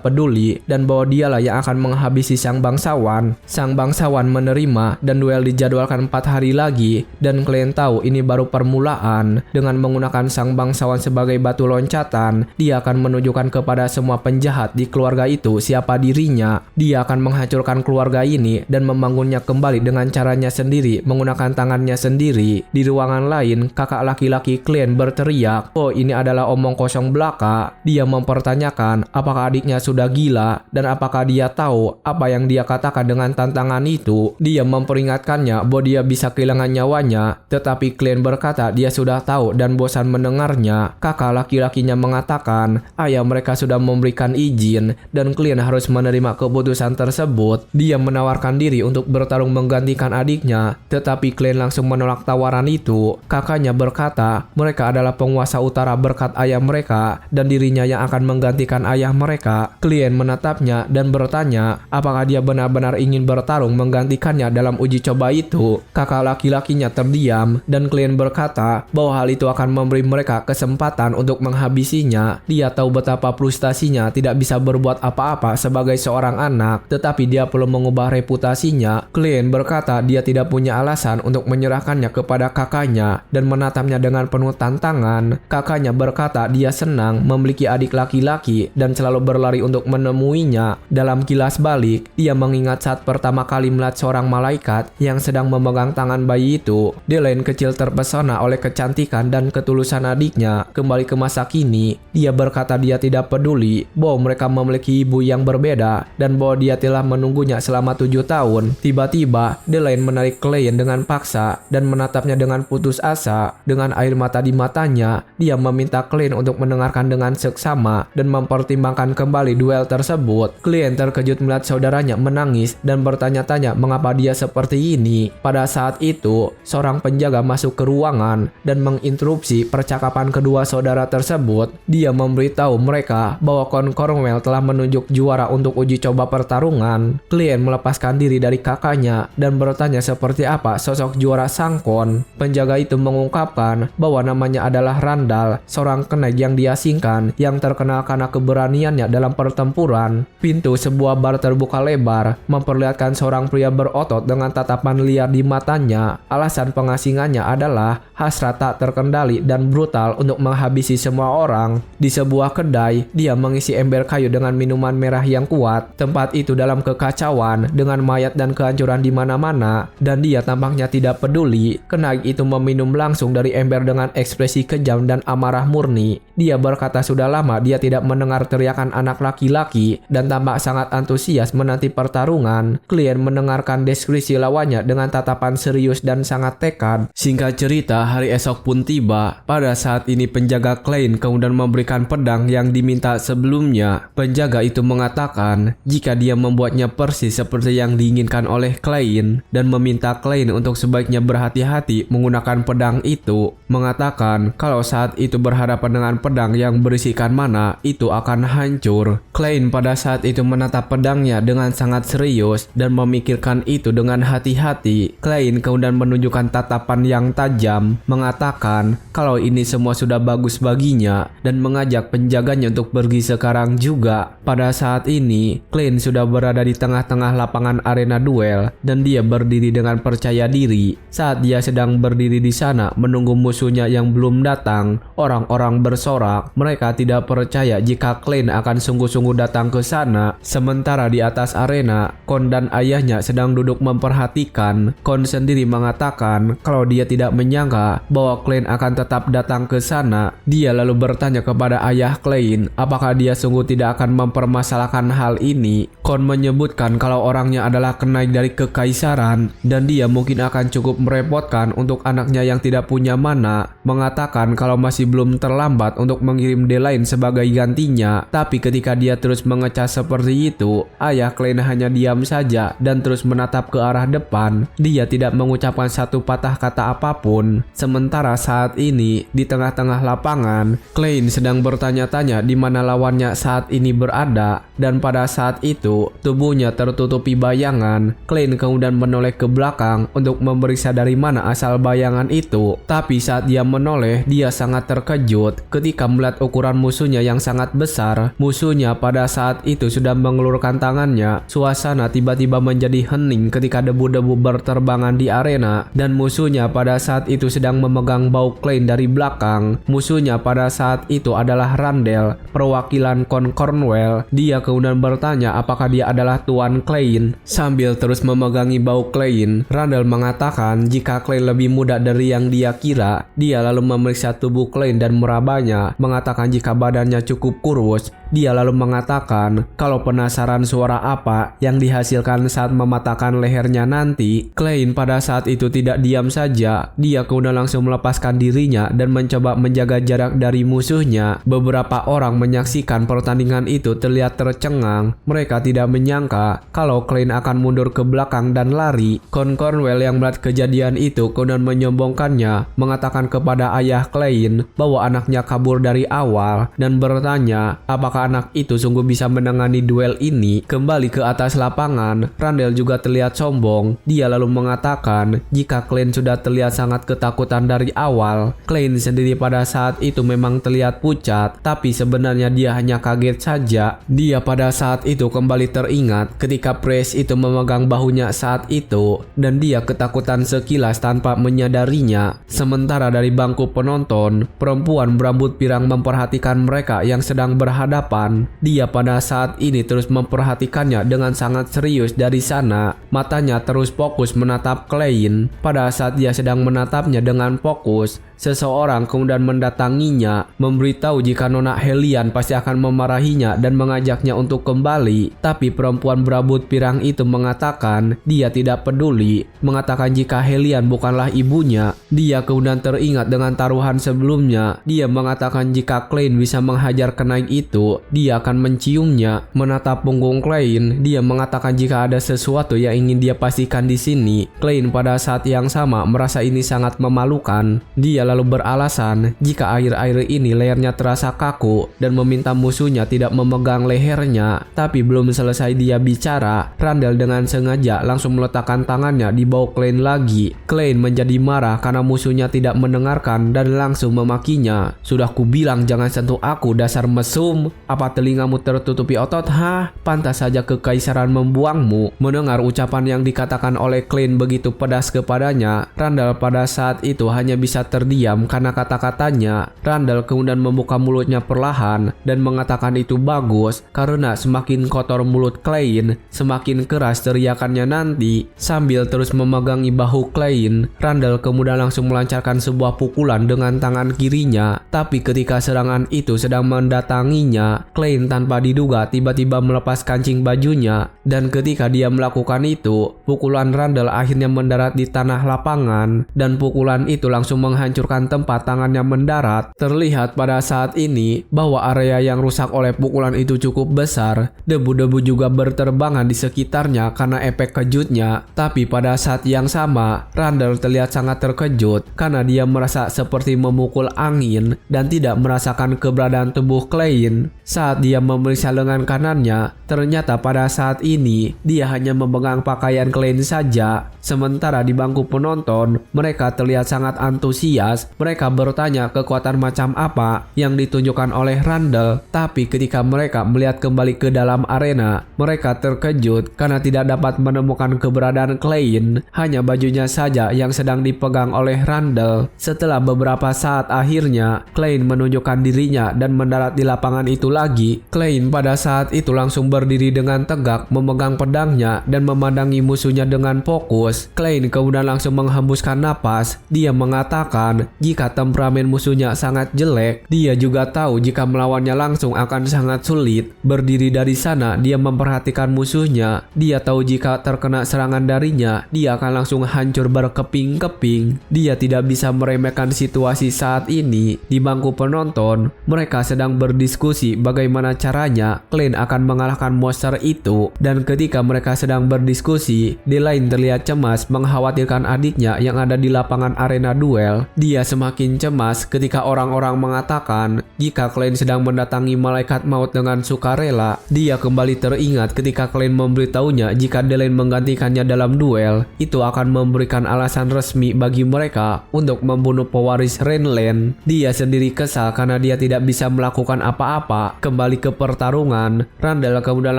peduli dan bahwa dialah yang akan menghabisi sang bangsawan. Sang bangsawan menerima dan duel dijadwalkan 4 hari lagi dan Klein tahu ini baru permulaan. Dengan menggunakan sang bangsawan sebagai batu loncatan, dia akan menunjukkan kepada semua penjahat di keluarga itu siapa dirinya. Dia akan menghancurkan keluarga ini dan membangunnya kembali dengan caranya sendiri menggunakan tangannya sendiri. Di ruangan lain, kakak laki-laki Klein berteriak, "Oh, ini adalah omong kosong belaka." Dia mempertanyakan apakah adiknya sudah gila dan apakah dia tahu apa yang dia katakan dengan tantangan itu. Dia memperingatkannya bahwa dia bisa kehilangan nyawanya, tetapi Klein berkata dia sudah tahu dan bosan mendengarnya. Kakak laki-lakinya mengatakan ayah mereka sudah memberikan izin dan Klein harus menerima keputusan tersebut. Dia menawarkan diri untuk bertarung menggantikan adiknya, tetapi Klein langsung menolak tawaran itu. Kakaknya berkata mereka adalah penguasa utara berkat ayah mereka dan dirinya yang akan menggantikan ayah mereka. Klein menatapnya dan bertanya apakah dia benar-benar ingin bertarung menggantikannya dalam uji coba itu. Kakak laki-lakinya terdiam diam dan Klein berkata bahwa hal itu akan memberi mereka kesempatan untuk menghabisinya. Dia tahu betapa frustasinya tidak bisa berbuat apa-apa sebagai seorang anak, tetapi dia perlu mengubah reputasinya. Klein berkata dia tidak punya alasan untuk menyerahkannya kepada kakaknya dan menatapnya dengan penuh tantangan. Kakaknya berkata dia senang memiliki adik laki-laki dan selalu berlari untuk menemuinya. Dalam kilas balik, dia mengingat saat pertama kali melihat seorang malaikat yang sedang memegang tangan bayi itu. Delaine kecil terpesona oleh kecantikan dan ketulusan adiknya. Kembali ke masa kini, dia berkata dia tidak peduli bahwa mereka memiliki ibu yang berbeda dan bahwa dia telah menunggunya selama 7 tahun. Tiba-tiba, Delaine menarik Klein dengan paksa dan menatapnya dengan putus asa. Dengan air mata di matanya, dia meminta Klein untuk mendengarkan dengan seksama dan mempertimbangkan kembali duel tersebut. Klein terkejut melihat saudaranya menangis dan bertanya-tanya mengapa dia seperti ini. Pada saat itu, seorang penjaga masuk ke ruangan dan menginterupsi percakapan kedua saudara tersebut. Dia memberitahu mereka bahwa Con Cornwell telah menunjuk juara untuk uji coba pertarungan. Klein melepaskan diri dari kakaknya dan bertanya seperti apa sosok juara sang Con. Penjaga itu mengungkapkan bahwa namanya adalah Randall, seorang kenaik yang diasingkan yang terkenal karena keberaniannya dalam pertempuran. Pintu sebuah bar terbuka lebar, memperlihatkan seorang pria berotot dengan tatapan liar di matanya. Alasan pengasingannya adalah hasrat tak terkendali dan brutal untuk menghabisi semua orang. Di sebuah kedai, dia mengisi ember kayu dengan minuman merah yang kuat. Tempat itu dalam kekacauan dengan mayat dan kehancuran di mana-mana, dan dia tampaknya tidak peduli. Kenaik itu meminum langsung dari ember dengan ekspresi kejam dan amarah murni. Dia berkata sudah lama dia tidak mendengar teriakan anak laki-laki dan tampak sangat antusias menanti pertarungan. Klein mendengarkan deskripsi lawannya dengan tatapan serius dan sangat tekad. Singkat cerita, hari esok pun tiba. Pada saat ini penjaga Klein kemudian memberikan pedang yang diminta sebelumnya. Penjaga itu mengatakan jika dia membuatnya persis seperti yang diinginkan oleh Klein dan meminta Klein untuk sebaiknya berhati-hati menggunakan pedang itu. Mengatakan kalau saat itu berhadapan dengan pedang yang berisikan mana, itu akan hancur. Klein pada saat itu menatap pedangnya dengan sangat serius dan memikirkan itu dengan hati-hati. Klein kemudian menunjukkan tatapan yang tajam, mengatakan kalau ini semua sudah bagus baginya dan mengajak penjaganya untuk pergi sekarang juga. Pada saat ini, Klein sudah berada di tengah-tengah lapangan arena duel dan dia berdiri dengan percaya diri. Saat dia sedang berdiri di sana menunggu musuhnya yang belum datang, orang-orang bersorak. Mereka tidak percaya jika Klein akan sungguh-sungguh datang ke sana. Sementara di atas arena, Con dan ayahnya sedang duduk memperhatikan. Con sendiri mengatakan kalau dia tidak menyangka bahwa Klein akan tetap datang ke sana. Dia lalu bertanya kepada ayah Klein apakah dia sungguh tidak akan mempermasalahkan hal ini. Con menyebutkan kalau orangnya adalah kenaik dari kekaisaran dan dia mungkin akan cukup merepotkan untuk anaknya yang tidak punya mana. Mengatakan kalau masih belum terlambat untuk mengirim Delaine sebagai gantinya. Tapi ketika dia terus mengecas seperti itu, ayah Klein hanya diam saja dan terus menatap ke arah depan. Dia tidak mengucapkan satu patah kata apapun. Sementara saat ini di tengah-tengah lapangan, Klein sedang bertanya-tanya di mana lawannya saat ini berada, dan pada saat itu tubuhnya tertutupi bayangan. Klein kemudian menoleh ke belakang untuk memeriksa dari mana asal bayangan itu. Tapi saat dia menoleh, dia sangat terkejut ketika melihat ukuran musuhnya yang sangat besar. Musuhnya pada saat itu sudah mengelurkan tangannya. Suasana tiba-tiba menjadi hening ketika debu-debu berterbangan di arena, dan musuhnya pada saat itu sedang memegang bau Klein dari belakang. Musuhnya pada saat itu adalah Randall, perwakilan Con Cornwell. Dia kemudian bertanya apakah dia adalah Tuan Klein. Sambil terus memegangi bau Klein, Randall mengatakan jika Klein lebih muda dari yang dia kira. Dia lalu memeriksa tubuh Klein dan merabanya, mengatakan jika badannya cukup kurus. Dia lalu mengatakan kalau penasaran suara apa yang dihasilkan saat mematahkan lehernya nanti. Klein pada saat itu tidak diam saja. Dia kemudian langsung melepaskan dirinya dan mencoba menjaga jarak dari musuhnya. Beberapa orang menyaksikan pertandingan itu terlihat tercengang. Mereka tidak menyangka kalau Klein akan mundur ke belakang dan lari. Con Cornwell yang melihat kejadian itu kemudian menyombongkannya, mengatakan kepada ayah Klein bahwa anaknya kabur dari awal dan bertanya apakah apakah anak itu sungguh bisa menangani duel ini. Kembali ke atas lapangan, Randall juga terlihat sombong. Dia lalu mengatakan jika Klein sudah terlihat sangat ketakutan dari awal. Klein sendiri pada saat itu memang terlihat pucat, tapi sebenarnya dia hanya kaget saja. Dia pada saat itu kembali teringat ketika Priest itu memegang bahunya saat itu, dan dia ketakutan sekilas tanpa menyadarinya. Sementara dari bangku penonton, perempuan berambut pirang memperhatikan mereka yang sedang berhadapan. Dia pada saat ini terus memperhatikannya dengan sangat serius dari sana. Matanya terus fokus menatap Klein. Pada saat dia sedang menatapnya dengan fokus, seseorang kemudian mendatanginya, memberitahu jika Nona Helian pasti akan memarahinya dan mengajaknya untuk kembali. Tapi perempuan berambut pirang itu mengatakan dia tidak peduli, mengatakan jika Helian bukanlah ibunya. Dia kemudian teringat dengan taruhan sebelumnya. Dia mengatakan jika Klein bisa menghajar kenaik itu, dia akan menciumnya. Menatap punggung Klein, dia mengatakan jika ada sesuatu yang ingin dia pastikan di sini. Klein pada saat yang sama merasa ini sangat memalukan. Dia lalu beralasan jika akhir-akhir ini lehernya terasa kaku dan meminta musuhnya tidak memegang lehernya. Tapi belum selesai dia bicara, Randall dengan sengaja langsung meletakkan tangannya di bawah Klein lagi. Klein menjadi marah karena musuhnya tidak mendengarkan dan langsung memakinya. Sudah kubilang jangan sentuh aku, dasar mesum. Apa telingamu tertutupi otot? Hah? Pantas saja kekaisaran membuangmu. Mendengar ucapan yang dikatakan oleh Klein begitu pedas kepadanya, Randall pada saat itu hanya bisa terdiam karena kata-katanya. Randall kemudian membuka mulutnya perlahan dan mengatakan itu bagus, karena semakin kotor mulut Klein, semakin keras teriakannya nanti. Sambil terus memegangi bahu Klein, Randall kemudian langsung melancarkan sebuah pukulan dengan tangan kirinya. Tapi ketika serangan itu sedang mendatanginya, Klein tanpa diduga tiba-tiba melepas kancing bajunya. Dan ketika dia melakukan itu, pukulan Randall akhirnya mendarat di tanah lapangan, dan pukulan itu langsung menghancurkan tempat tangannya mendarat. Terlihat pada saat ini bahwa area yang rusak oleh pukulan itu cukup besar. Debu-debu juga berterbangan di sekitarnya karena efek kejutnya. Tapi pada saat yang sama, Randall terlihat sangat terkejut karena dia merasa seperti memukul angin dan tidak merasakan keberadaan tubuh Klein. Saat dia memeriksa lengan kanannya, ternyata pada saat ini dia hanya memegang pakaian Klein saja. Sementara di bangku penonton, mereka terlihat sangat antusias. Mereka bertanya kekuatan macam apa yang ditunjukkan oleh Randall. Tapi ketika mereka melihat kembali ke dalam arena, mereka terkejut karena tidak dapat menemukan keberadaan Klein. Hanya bajunya saja yang sedang dipegang oleh Randall. Setelah beberapa saat akhirnya, Klein menunjukkan dirinya dan mendarat di lapangan itu lagi. Klein pada saat itu langsung berdiri dengan tegak, memegang pedangnya dan memandangi musuhnya dengan fokus. Klein kemudian langsung menghembuskan napas. Dia mengatakan jika temperamen musuhnya sangat jelek, dia juga tahu jika melawannya langsung akan sangat sulit. Berdiri dari sana, dia memperhatikan musuhnya. Dia tahu jika terkena serangan darinya, dia akan langsung hancur berkeping-keping. Dia tidak bisa meremehkan situasi saat ini. Di bangku penonton, mereka sedang berdiskusi bagaimana caranya Klein akan mengalahkan monster itu. Dan ketika mereka sedang berdiskusi, Delain terlihat cemas mengkhawatirkan adiknya yang ada di lapangan arena duel. Dia semakin cemas ketika orang-orang mengatakan jika Klein sedang mendatangi malaikat maut dengan sukarela. Dia kembali teringat ketika Klein memberitahunya jika Delain menggantikannya dalam duel, itu akan memberikan alasan resmi bagi mereka untuk membunuh pewaris Renland. Dia sendiri kesal karena dia tidak bisa melakukan apa-apa. Kembali ke pertarungan, Randall kemudian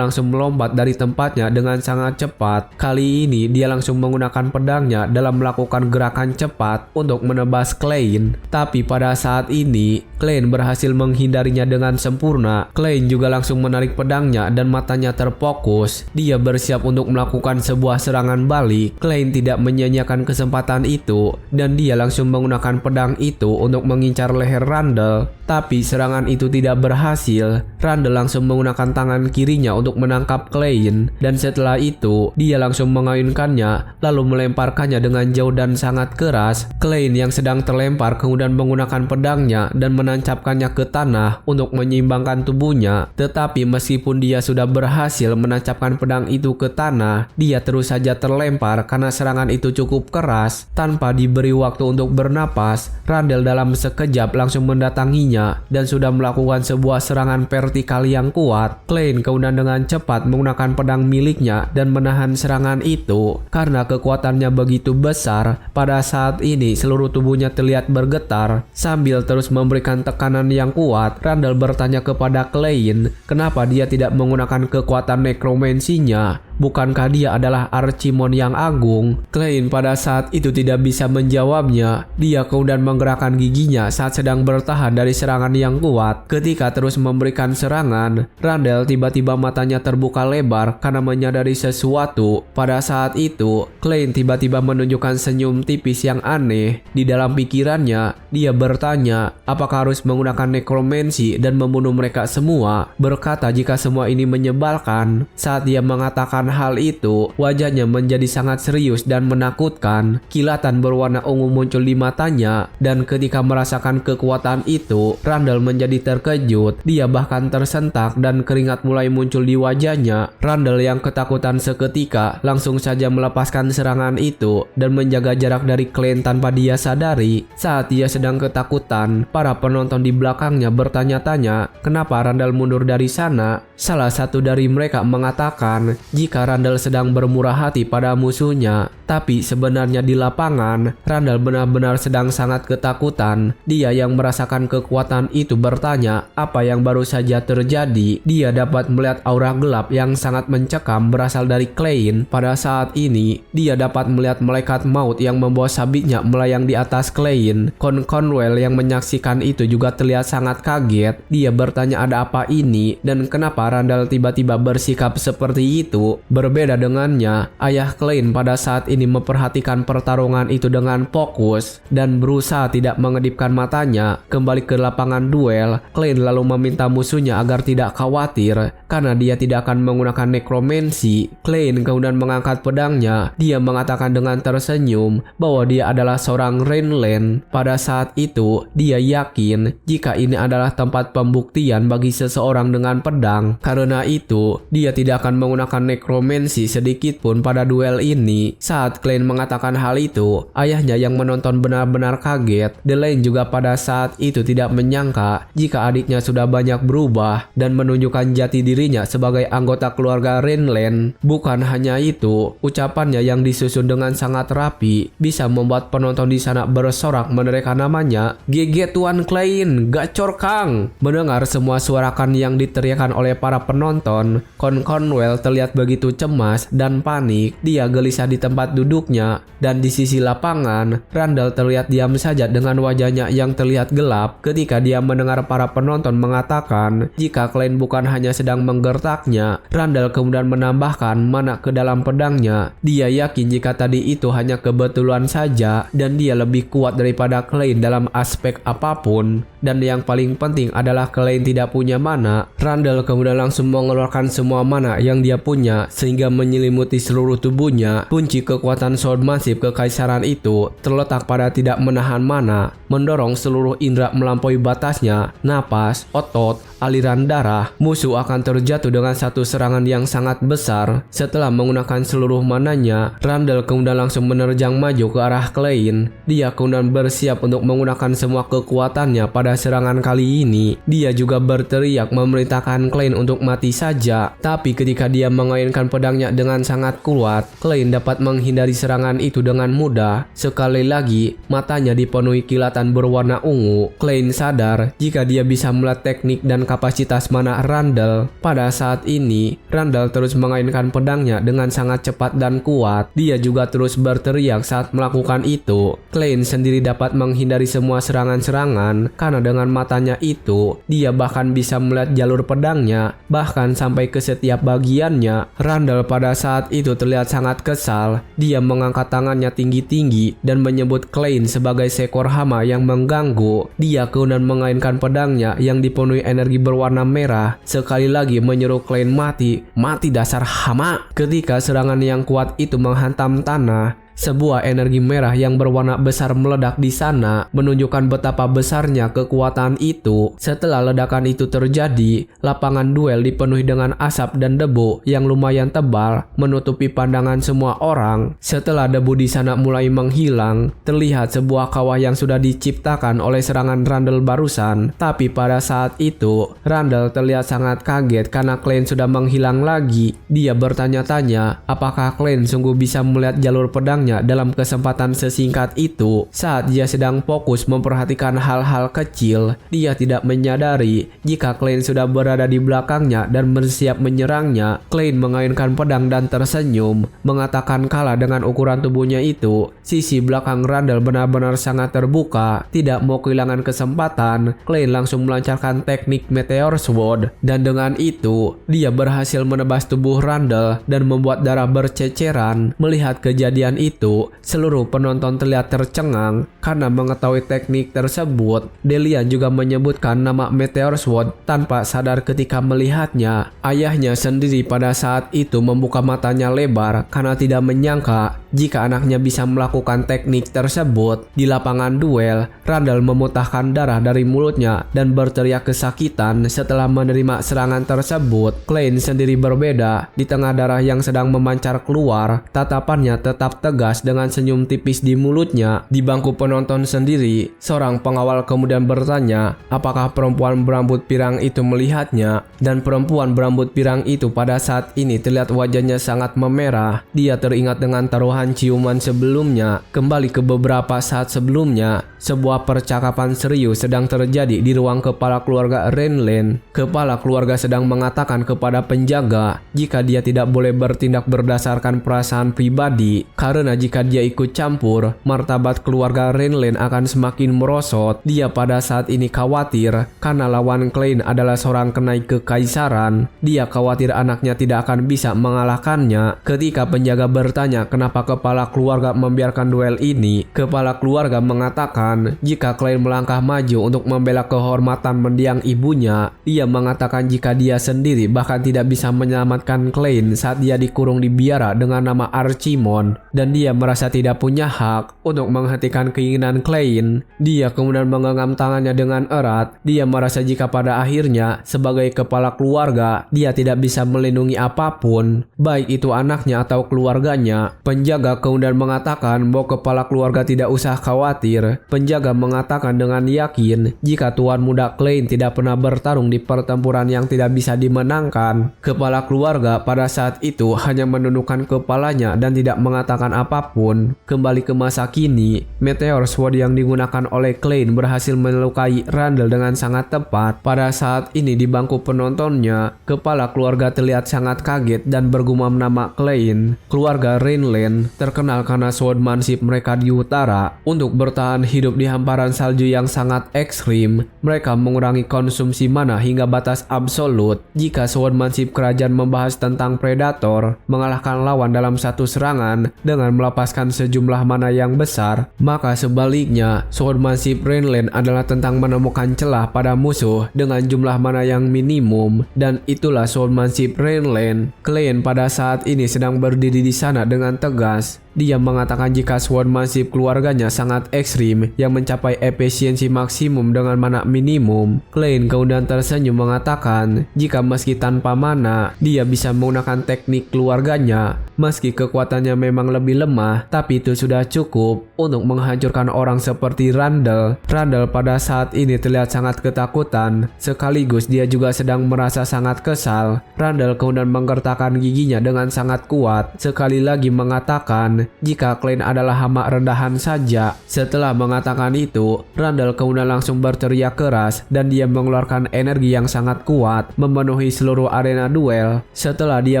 langsung melompat dari tempatnya dengan sangat cepat. Kali ini dia langsung menggunakan pedangnya dalam melakukan gerakan cepat untuk menebas Klein. Tapi pada saat ini, Klein berhasil menghindarinya dengan sempurna. Klein juga langsung menarik pedangnya dan matanya terfokus. Dia bersiap untuk melakukan sebuah serangan balik. Klein tidak menyia-nyiakan kesempatan itu dan dia langsung menggunakan pedang itu untuk mengincar leher Randall. Tapi serangan itu tidak berhasil. Randall langsung menggunakan tangan kirinya untuk menangkap Klein, dan setelah itu dia langsung mengayunkannya lalu melemparkannya dengan jauh dan sangat keras. Klein yang sedang terlempar kemudian menggunakan pedangnya dan menancapkannya ke tanah untuk menyeimbangkan tubuhnya. Tetapi meskipun dia sudah berhasil menancapkan pedang itu ke tanah, dia terus saja terlempar karena serangan itu cukup keras. Tanpa diberi waktu untuk bernapas, Randall dalam sekejap langsung mendatanginya dan sudah melakukan sebuah serangan vertikal yang kuat. Klein kemudian dengan cepat menggunakan pedang miliknya dan menahan serangan itu. Karena kekuatannya begitu besar, pada saat ini seluruh tubuhnya terlihat bergetar. Sambil terus memberikan tekanan yang kuat, Randall bertanya kepada Klein kenapa dia tidak menggunakan kekuatan nekromansinya. Bukankah dia adalah Archimon yang agung? Klein pada saat itu tidak bisa menjawabnya. Dia kemudian menggerakkan giginya saat sedang bertahan dari serangan yang kuat. Ketika terus memberikan serangan, Randall tiba-tiba matanya terbuka lebar karena menyadari sesuatu. Pada saat itu, Klein tiba-tiba menunjukkan senyum tipis yang aneh. Di dalam pikirannya, dia bertanya apakah harus menggunakan nekromansi dan membunuh mereka semua. Berkata jika semua ini menyebalkan. Saat dia mengatakan hal itu, wajahnya menjadi sangat serius dan menakutkan. Kilatan berwarna ungu muncul di matanya, dan ketika merasakan kekuatan itu, Randall menjadi terkejut. Dia bahkan tersentak dan keringat mulai muncul di wajahnya. Randall yang ketakutan seketika langsung saja melepaskan serangan itu dan menjaga jarak dari Klein tanpa dia sadari. Saat dia sedang ketakutan, para penonton di belakangnya bertanya-tanya kenapa Randall mundur dari sana. Salah satu dari mereka mengatakan jika Randall sedang bermurah hati pada musuhnya, tapi sebenarnya di lapangan Randall benar-benar sedang sangat ketakutan. Dia yang merasakan kekuatan itu bertanya apa yang baru saja terjadi. Dia dapat melihat aura gelap yang sangat mencekam berasal dari Klein. Pada saat ini dia dapat melihat malaikat maut yang membawa sabitnya melayang di atas Klein. Conwell yang menyaksikan itu juga terlihat sangat kaget. Dia bertanya ada apa ini dan kenapa Randall tiba-tiba bersikap seperti itu. Berbeda dengannya, ayah Klein pada saat ini memperhatikan pertarungan itu dengan fokus dan berusaha tidak mengedipkan matanya. Kembali ke lapangan duel, Klein lalu meminta musuhnya agar tidak khawatir karena dia tidak akan menggunakan nekromansi. Klein kemudian mengangkat pedangnya. Dia mengatakan dengan tersenyum bahwa dia adalah seorang Rainland. Pada saat itu, dia yakin jika ini adalah tempat pembuktian bagi seseorang dengan pedang. Karena itu, dia tidak akan menggunakan nekromansi sedikit pun pada duel ini. Saat Klein mengatakan hal itu, ayahnya yang menonton benar-benar kaget. Delain juga pada saat itu tidak menyangka jika adiknya sudah banyak berubah dan menunjukkan jati dirinya sebagai anggota keluarga Rainland. Bukan hanya itu, ucapannya yang disusun dengan sangat rapi bisa membuat penonton di sana bersorak menereka namanya. GG Tuan Klein, gacor Kang. Mendengar semua suarakan yang diteriakan oleh para penonton, Conwell terlihat begitu cemas dan panik. Dia gelisah di tempat duduknya dan di sisi lapangan, Randall terlihat diam saja dengan wajahnya yang terlihat gelap ketika dia mendengar para penonton mengatakan jika Klein bukan hanya sedang menggertaknya. Randall kemudian menambahkan mana ke dalam pedangnya. Dia yakin jika tadi itu hanya kebetulan saja dan dia lebih kuat daripada Klein dalam aspek apapun. Dan yang paling penting adalah Klein tidak punya mana. Randall kemudian langsung mengeluarkan semua mana yang dia punya sehingga menyelimuti seluruh tubuhnya. Kunci kekuatan Swordmanship kekaisaran itu terletak pada tidak menahan mana, mendorong seluruh indera melampaui batasnya, napas, otot, aliran darah. Musuh akan terjatuh dengan satu serangan yang sangat besar. Setelah menggunakan seluruh mananya, Randall kemudian langsung menerjang maju ke arah Klein. Dia kemudian bersiap untuk menggunakan semua kekuatannya pada serangan kali ini. Dia juga berteriak memerintahkan Klein untuk mati saja. Tapi ketika dia mengainkan pedangnya dengan sangat kuat, Klein dapat menghindari serangan itu dengan mudah. Sekali lagi, matanya dipenuhi kilatan berwarna ungu. Klein sadar jika dia bisa melihat teknik dan kapasitas mana Randall. Pada saat ini, Randall terus mengainkan pedangnya dengan sangat cepat dan kuat. Dia juga terus berteriak saat melakukan itu. Klein sendiri dapat menghindari semua serangan-serangan karena dengan matanya itu, dia bahkan bisa melihat jalur pedangnya, bahkan sampai ke setiap bagiannya. Randall pada saat itu terlihat sangat kesal. Dia mengangkat tangannya tinggi-tinggi dan menyebut Klein sebagai seekor hama yang mengganggu. Dia kemudian mengainkan pedangnya yang dipenuhi energi berwarna merah, sekali lagi menyeru Klein mati. Mati dasar hama. Ketika serangan yang kuat itu menghantam tanah, Sebuah energi merah yang berwarna besar meledak di sana, menunjukkan betapa besarnya kekuatan itu. Setelah ledakan itu terjadi, lapangan duel dipenuhi dengan asap dan debu yang lumayan tebal, menutupi pandangan semua orang. Setelah debu di sana mulai menghilang, terlihat sebuah kawah yang sudah diciptakan oleh serangan Randall barusan. Tapi pada saat itu, Randall terlihat sangat kaget karena Klein sudah menghilang lagi. Dia bertanya-tanya, apakah Klein sungguh bisa melihat jalur pedangnya dalam kesempatan sesingkat itu. Saat dia sedang fokus memperhatikan hal-hal kecil, dia tidak menyadari jika Klein sudah berada di belakangnya dan bersiap menyerangnya. Klein mengayunkan pedang dan tersenyum, mengatakan kalah dengan ukuran tubuhnya itu. Sisi belakang Randall benar-benar sangat terbuka. Tidak mau kehilangan kesempatan, Klein langsung melancarkan teknik Meteor Sword, dan dengan itu dia berhasil menebas tubuh Randall dan membuat darah berceceran. Melihat kejadian itu, seluruh penonton terlihat tercengang karena mengetahui teknik tersebut. Delia juga menyebutkan nama Meteor Sword tanpa sadar ketika melihatnya. Ayahnya sendiri pada saat itu membuka matanya lebar karena tidak menyangka jika anaknya bisa melakukan teknik tersebut. Di lapangan duel, Randall memuntahkan darah dari mulutnya dan berteriak kesakitan setelah menerima serangan tersebut. Klein sendiri berbeda. Di tengah darah yang sedang memancar keluar, tatapannya tetap tegas dengan senyum tipis di mulutnya. Di bangku penonton sendiri, seorang pengawal kemudian bertanya apakah perempuan berambut pirang itu melihatnya, dan perempuan berambut pirang itu pada saat ini terlihat wajahnya sangat memerah. Dia teringat dengan taruhan ciuman sebelumnya. Kembali ke beberapa saat sebelumnya, sebuah percakapan serius sedang terjadi di ruang kepala keluarga Renlen. Kepala keluarga sedang mengatakan kepada penjaga jika dia tidak boleh bertindak berdasarkan perasaan pribadi, karena jika dia ikut campur, martabat keluarga Renlen akan semakin merosot. Dia pada saat ini khawatir karena lawan Klein adalah seorang kenaik kekaisaran. Dia khawatir anaknya tidak akan bisa mengalahkannya. Ketika penjaga bertanya kenapa kepala keluarga membiarkan duel ini, kepala keluarga mengatakan jika Klein melangkah maju untuk membela kehormatan mendiang ibunya. Ia mengatakan jika dia sendiri bahkan tidak bisa menyelamatkan Klein saat dia dikurung di biara dengan nama Archimon, dan dia merasa tidak punya hak untuk menghentikan keinginan Klein. Dia kemudian menggenggam tangannya dengan erat. Dia merasa jika pada akhirnya sebagai kepala keluarga dia tidak bisa melindungi apapun, baik itu anaknya atau keluarganya. Penjaga kemudian mengatakan bahwa kepala keluarga tidak usah khawatir. Penjaga mengatakan dengan yakin jika tuan muda Klein tidak pernah bertarung di pertempuran yang tidak bisa dimenangkan. Kepala keluarga pada saat itu hanya menundukkan kepalanya dan tidak mengatakan apapun. Kembali ke masa kini, Meteor Sword yang digunakan oleh Klein berhasil melukai Randall dengan sangat tepat. Pada saat ini di bangku penontonnya, kepala keluarga terlihat sangat kaget dan bergumam nama Klein. Keluarga Renlen terkenal karena swordsmanship mereka di utara. Untuk bertahan hidup di hamparan salju yang sangat ekstrim, mereka mengurangi konsumsi mana hingga batas absolut. Jika swordsmanship kerajaan membahas tentang predator mengalahkan lawan dalam satu serangan dengan melepaskan sejumlah mana yang besar, maka sebaliknya swordsmanship Renlen adalah tentang menemukan celah pada musuh dengan jumlah mana yang minimum, dan itulah swordsmanship Renlen. Klein pada saat ini sedang berdiri di sana dengan tegas. Dia mengatakan jika swordsmanship keluarganya sangat ekstrim yang mencapai efisiensi maksimum dengan mana minimum. Klein kemudian tersenyum mengatakan jika meski tanpa mana dia bisa menggunakan teknik keluarganya. Meski kekuatannya memang lebih lemah, tapi itu sudah cukup untuk menghancurkan orang seperti Randall. Randall pada saat ini terlihat sangat ketakutan, sekaligus dia juga sedang merasa sangat kesal. Randall kemudian menggertakkan giginya dengan sangat kuat, sekali lagi mengatakan jika Klein adalah hama rendahan saja. Setelah mengatakan itu, Randall kemudian langsung berteriak keras dan dia mengeluarkan energi yang sangat kuat memenuhi seluruh arena duel. Setelah dia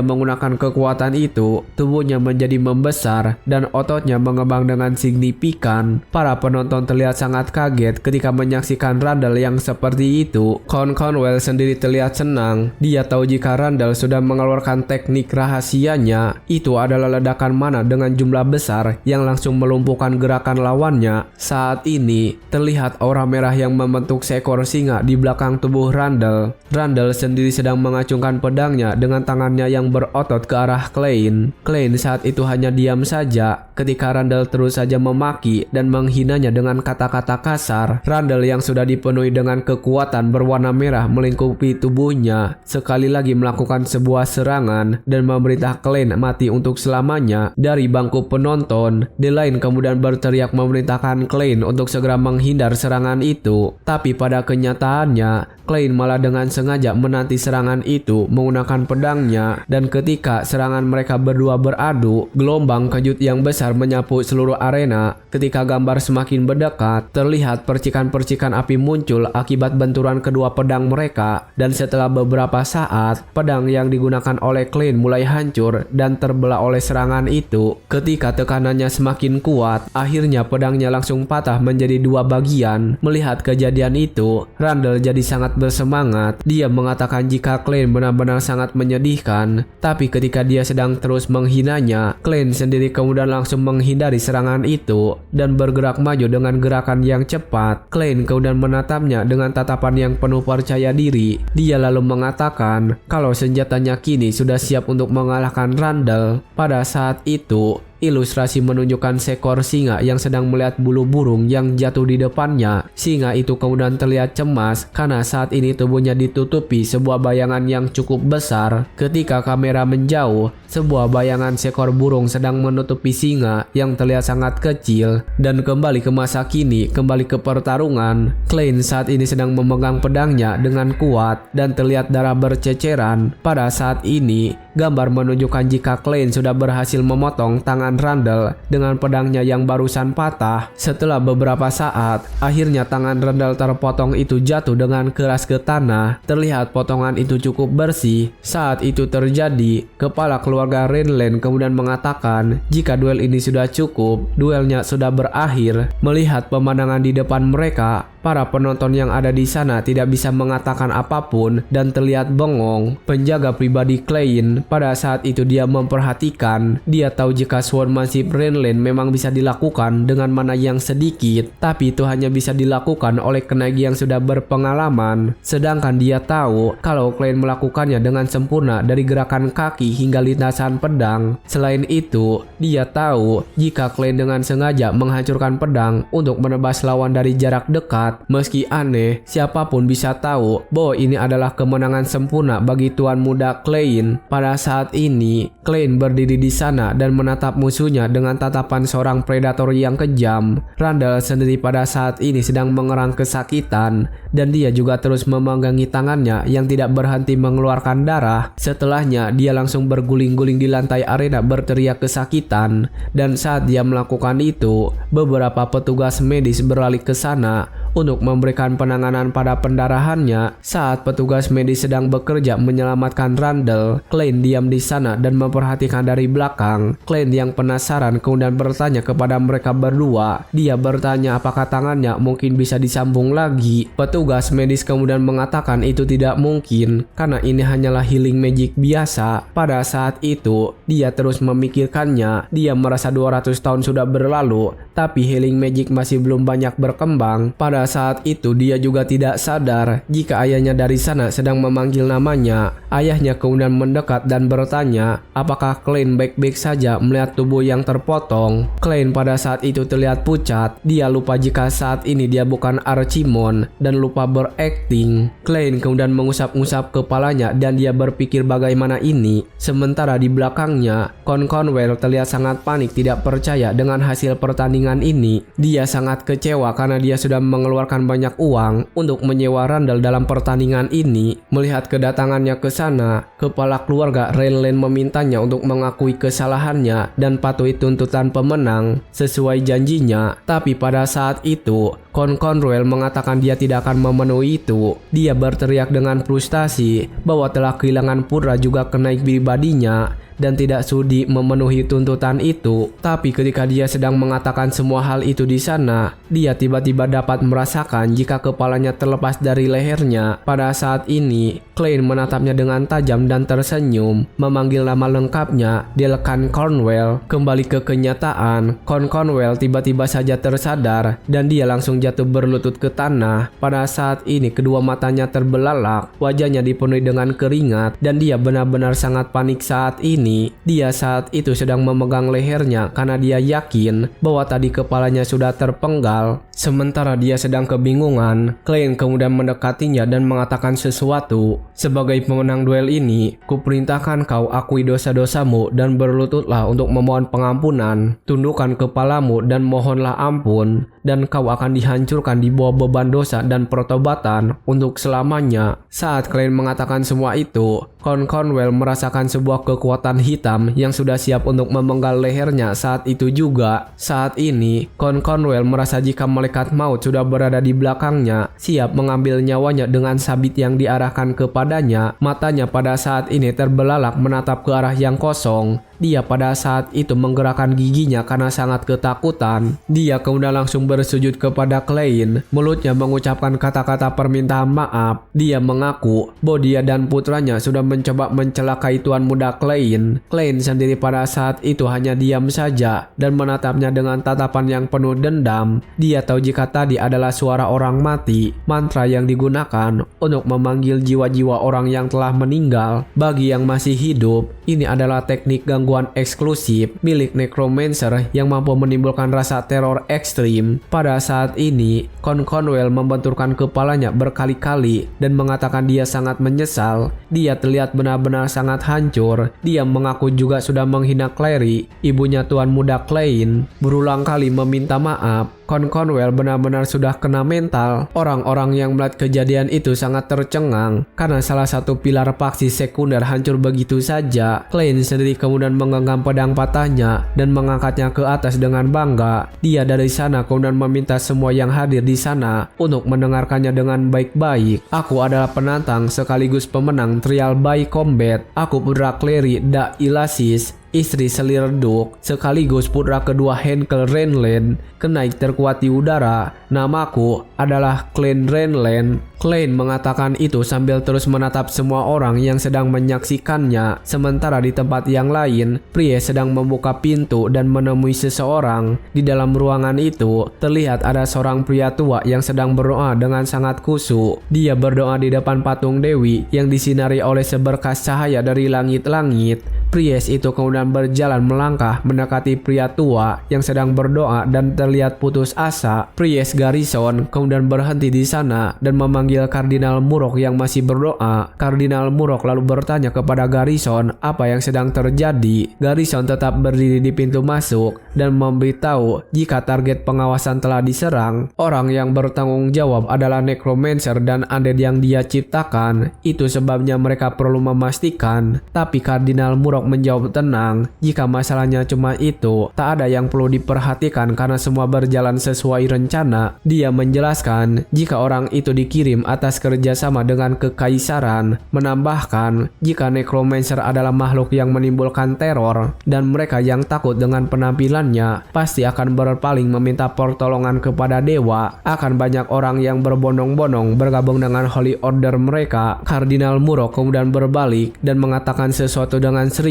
menggunakan kekuatan itu, tubuhnya menjadi membesar dan ototnya mengembang dengan signifikan. Para penonton terlihat sangat kaget ketika menyaksikan Randall yang seperti itu. Count Conwell sendiri terlihat senang. Dia tahu jika Randall sudah mengeluarkan teknik rahasianya, itu adalah ledakan mana dengan jumlah berjumlah besar yang langsung melumpuhkan gerakan lawannya. Saat ini terlihat aura merah yang membentuk seekor singa di belakang tubuh Randall. Randall sendiri sedang mengacungkan pedangnya dengan tangannya yang berotot ke arah Klein. Klein saat itu hanya diam saja ketika Randall terus saja memaki dan menghinanya dengan kata-kata kasar. Randall yang sudah dipenuhi dengan kekuatan berwarna merah melingkupi tubuhnya sekali lagi melakukan sebuah serangan dan memerintah Klein mati untuk selamanya. Dari bangku penonton, Delaine kemudian berteriak memerintahkan Klein untuk segera menghindar serangan itu. Tapi pada kenyataannya, Klein malah dengan sengaja menanti serangan itu menggunakan pedangnya, dan ketika serangan mereka berdua beradu, gelombang kejut yang besar menyapu seluruh arena. Ketika gambar semakin mendekat, terlihat percikan-percikan api muncul akibat benturan kedua pedang mereka, dan setelah beberapa saat, pedang yang digunakan oleh Klein mulai hancur dan terbelah oleh serangan itu. Ketika tekanannya semakin kuat, akhirnya pedangnya langsung patah menjadi dua bagian. Melihat kejadian itu, Randall jadi sangat bersemangat. Dia mengatakan jika Klein benar-benar sangat menyedihkan, tapi ketika dia sedang terus menghinanya, Klein sendiri kemudian langsung menghindari serangan itu dan bergerak maju dengan gerakan yang cepat. Klein kemudian menatapnya dengan tatapan yang penuh percaya diri. Dia lalu mengatakan kalau senjatanya kini sudah siap untuk mengalahkan Randall. Pada saat itu, ilustrasi menunjukkan seekor singa yang sedang melihat bulu burung yang jatuh di depannya. Singa itu kemudian terlihat cemas karena saat ini tubuhnya ditutupi sebuah bayangan yang cukup besar. Ketika kamera menjauh, sebuah bayangan seekor burung sedang menutupi singa yang terlihat sangat kecil. Dan kembali ke masa kini, kembali ke pertarungan. Klein saat ini sedang memegang pedangnya dengan kuat dan terlihat darah berceceran. Pada saat ini, gambar menunjukkan jika Klein sudah berhasil memotong tangan Randall dengan pedangnya yang barusan patah. Setelah beberapa saat, akhirnya tangan Randall terpotong itu jatuh dengan keras ke tanah. Terlihat potongan itu cukup bersih. Saat itu terjadi, kepala keluarga Renland kemudian mengatakan jika duel ini sudah cukup, duelnya sudah berakhir. Melihat pemandangan di depan mereka, para penonton yang ada di sana tidak bisa mengatakan apapun dan terlihat bengong. Penjaga pribadi Klein pada saat itu dia memperhatikan. Dia tahu jika swordmanship Renland memang bisa dilakukan dengan mana yang sedikit, tapi itu hanya bisa dilakukan oleh kenaik yang sudah berpengalaman. Sedangkan dia tahu kalau Klein melakukannya dengan sempurna dari gerakan kaki hingga lintasan pedang. Selain itu, dia tahu jika Klein dengan sengaja menghancurkan pedang untuk menebas lawan dari jarak dekat. Meski aneh, siapapun bisa tahu bahwa ini adalah kemenangan sempurna bagi tuan muda Klein. Pada saat ini, Klein berdiri di sana dan menatap musuhnya dengan tatapan seorang predator yang kejam. Randall sendiri pada saat ini sedang mengerang kesakitan, dan dia juga terus memegangi tangannya yang tidak berhenti mengeluarkan darah. Setelahnya, dia langsung berguling-guling di lantai arena berteriak kesakitan, dan saat dia melakukan itu, beberapa petugas medis beralih ke sana untuk memberikan penanganan pada pendarahannya. Saat petugas medis sedang bekerja menyelamatkan Randall, Klein diam di sana dan memperhatikan dari belakang. Klein yang penasaran kemudian bertanya kepada mereka berdua. Dia bertanya apakah tangannya mungkin bisa disambung lagi. Petugas medis kemudian mengatakan itu tidak mungkin karena ini hanyalah healing magic biasa. Pada saat itu, dia terus memikirkannya. Dia merasa 200 tahun sudah berlalu, tapi healing magic masih belum banyak berkembang. Pada saat itu dia juga tidak sadar jika ayahnya dari sana sedang memanggil namanya. Ayahnya kemudian mendekat dan bertanya apakah Klein baik-baik saja melihat tubuh yang terpotong. Klein pada saat itu terlihat pucat. Dia lupa jika saat ini dia bukan Archimon dan lupa berakting. Klein kemudian mengusap-usap kepalanya dan dia berpikir bagaimana ini. Sementara di belakangnya, Conwell terlihat sangat panik tidak percaya dengan hasil pertandingan ini. Dia sangat kecewa karena dia sudah mengeluarkan banyak uang untuk menyewa Randall dalam pertandingan ini. Melihat kedatangannya ke sana, kepala keluarga Renland memintanya untuk mengakui kesalahannya dan patuhi tuntutan pemenang sesuai janjinya. Tapi pada saat itu, Conwell mengatakan dia tidak akan memenuhi itu. Dia berteriak dengan frustasi bahwa telah kehilangan putra juga kenaik pribadinya dan tidak sudi memenuhi tuntutan itu. Tapi ketika dia sedang mengatakan semua hal itu di sana, dia tiba-tiba dapat merasakan jika kepalanya terlepas dari lehernya. Pada saat ini, Klein menatapnya dengan tajam dan tersenyum, memanggil nama lengkapnya, Delcan Cornwell. Kembali ke kenyataan, Cornwell tiba-tiba saja tersadar dan dia langsung jatuh berlutut ke tanah. Pada saat ini kedua matanya terbelalak, wajahnya dipenuhi dengan keringat dan dia benar-benar sangat panik saat ini. Dia saat itu sedang memegang lehernya karena dia yakin bahwa tadi kepalanya sudah terpenggal. Sementara dia sedang kebingungan, Klein kemudian mendekatinya dan mengatakan sesuatu. Sebagai pemenang duel ini, kuperintahkan kau akui dosa-dosamu dan berlututlah untuk memohon pengampunan. Tundukkan kepalamu dan mohonlah ampun, dan kau akan dihancurkan di bawah beban dosa dan pertobatan untuk selamanya. Saat Klein mengatakan semua itu, Cornwell merasakan sebuah kekuatan hitam yang sudah siap untuk memenggal lehernya saat itu juga. Saat ini, Cornwell merasa jika malaikat maut sudah berada di belakangnya, siap mengambil nyawanya dengan sabit yang diarahkan kepadanya. Matanya pada saat ini terbelalak menatap ke arah yang kosong. Dia pada saat itu menggerakkan giginya karena sangat ketakutan. Dia kemudian langsung bersujud kepada Klein. Mulutnya mengucapkan kata-kata permintaan maaf. Dia mengaku bahwa dia dan putranya sudah mencoba mencelakai tuan muda Klein. Klein sendiri pada saat itu hanya diam saja dan menatapnya dengan tatapan yang penuh dendam. Dia tahu jika tadi adalah suara orang mati, mantra yang digunakan untuk memanggil jiwa-jiwa orang yang telah meninggal. Bagi yang masih hidup, ini adalah teknik gangguan eksklusif milik necromancer yang mampu menimbulkan rasa teror ekstrim. Pada saat ini, Cornwell membenturkan kepalanya berkali-kali dan mengatakan dia sangat menyesal. Dia terlihat benar-benar sangat hancur. Dia mengaku juga sudah menghina Clary, ibunya tuan muda Klein, berulang kali meminta maaf. Cornwell benar-benar sudah kena mental. Orang-orang yang melihat kejadian itu sangat tercengang karena salah satu pilar faksi sekunder hancur begitu saja. Klein sendiri kemudian menggenggam pedang patahnya dan mengangkatnya ke atas dengan bangga. Dia dari sana kemudian meminta semua yang hadir di sana untuk mendengarkannya dengan baik-baik. Aku adalah penantang sekaligus pemenang trial by combat. Aku putra Clary da Ilasis, istri Selireduk, sekaligus putra kedua Henkel Renland, kenaik terkuat di udara. Namaku adalah Klein Renland. Klein mengatakan itu sambil terus menatap semua orang yang sedang menyaksikannya. Sementara di tempat yang lain, pria sedang membuka pintu dan menemui seseorang. Di dalam ruangan itu, terlihat ada seorang pria tua yang sedang berdoa dengan sangat khusyuk. Dia berdoa di depan patung Dewi yang disinari oleh seberkas cahaya dari langit-langit. Priest itu kemudian berjalan melangkah mendekati pria tua yang sedang berdoa dan terlihat putus asa. Priest Garrison kemudian berhenti di sana dan memanggil Kardinal Murok yang masih berdoa. Kardinal Murok lalu bertanya kepada Garrison apa yang sedang terjadi. Garrison tetap berdiri di pintu masuk dan memberitahu jika target pengawasan telah diserang. Orang yang bertanggung jawab adalah necromancer dan undead yang dia ciptakan. Itu sebabnya mereka perlu memastikan. Tapi Kardinal Murok menjawab tenang, jika masalahnya cuma itu, tak ada yang perlu diperhatikan karena semua berjalan sesuai rencana. Dia menjelaskan jika orang itu dikirim atas kerjasama dengan kekaisaran, menambahkan jika necromancer adalah makhluk yang menimbulkan teror dan mereka yang takut dengan penampilannya pasti akan berpaling meminta pertolongan kepada dewa. Akan banyak orang yang berbondong-bondong bergabung dengan Holy Order mereka. Kardinal Murok kemudian berbalik dan mengatakan sesuatu dengan serius.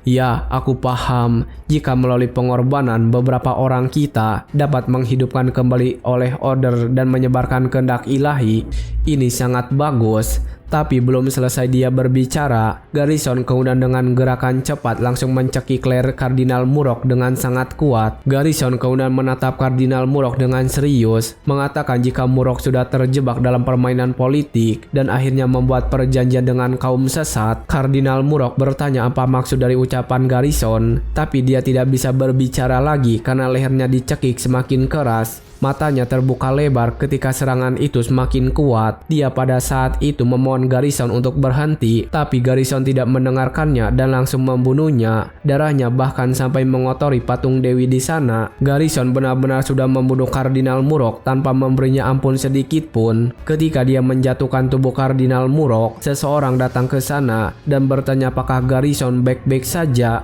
Ya, aku paham. Jika melalui pengorbanan beberapa orang kita dapat menghidupkan kembali oleh order dan menyebarkan kehendak ilahi, ini sangat bagus. Tapi belum selesai dia berbicara, Garrison kemudian dengan gerakan cepat langsung mencekik leher Kardinal Murok dengan sangat kuat. Garrison kemudian menatap Kardinal Murok dengan serius, mengatakan jika Murok sudah terjebak dalam permainan politik dan akhirnya membuat perjanjian dengan kaum sesat. Kardinal Murok bertanya apa maksud dari ucapan Garrison, tapi dia tidak bisa berbicara lagi karena lehernya dicekik semakin keras. Matanya terbuka lebar ketika serangan itu semakin kuat. Dia pada saat itu memohon Garrison untuk berhenti, tapi Garrison tidak mendengarkannya dan langsung membunuhnya. Darahnya bahkan sampai mengotori patung Dewi di sana. Garrison benar-benar sudah membunuh Kardinal Murok tanpa memberinya ampun sedikit pun. Ketika dia menjatuhkan tubuh Kardinal Murok, seseorang datang ke sana dan bertanya apakah Garrison baik-baik saja.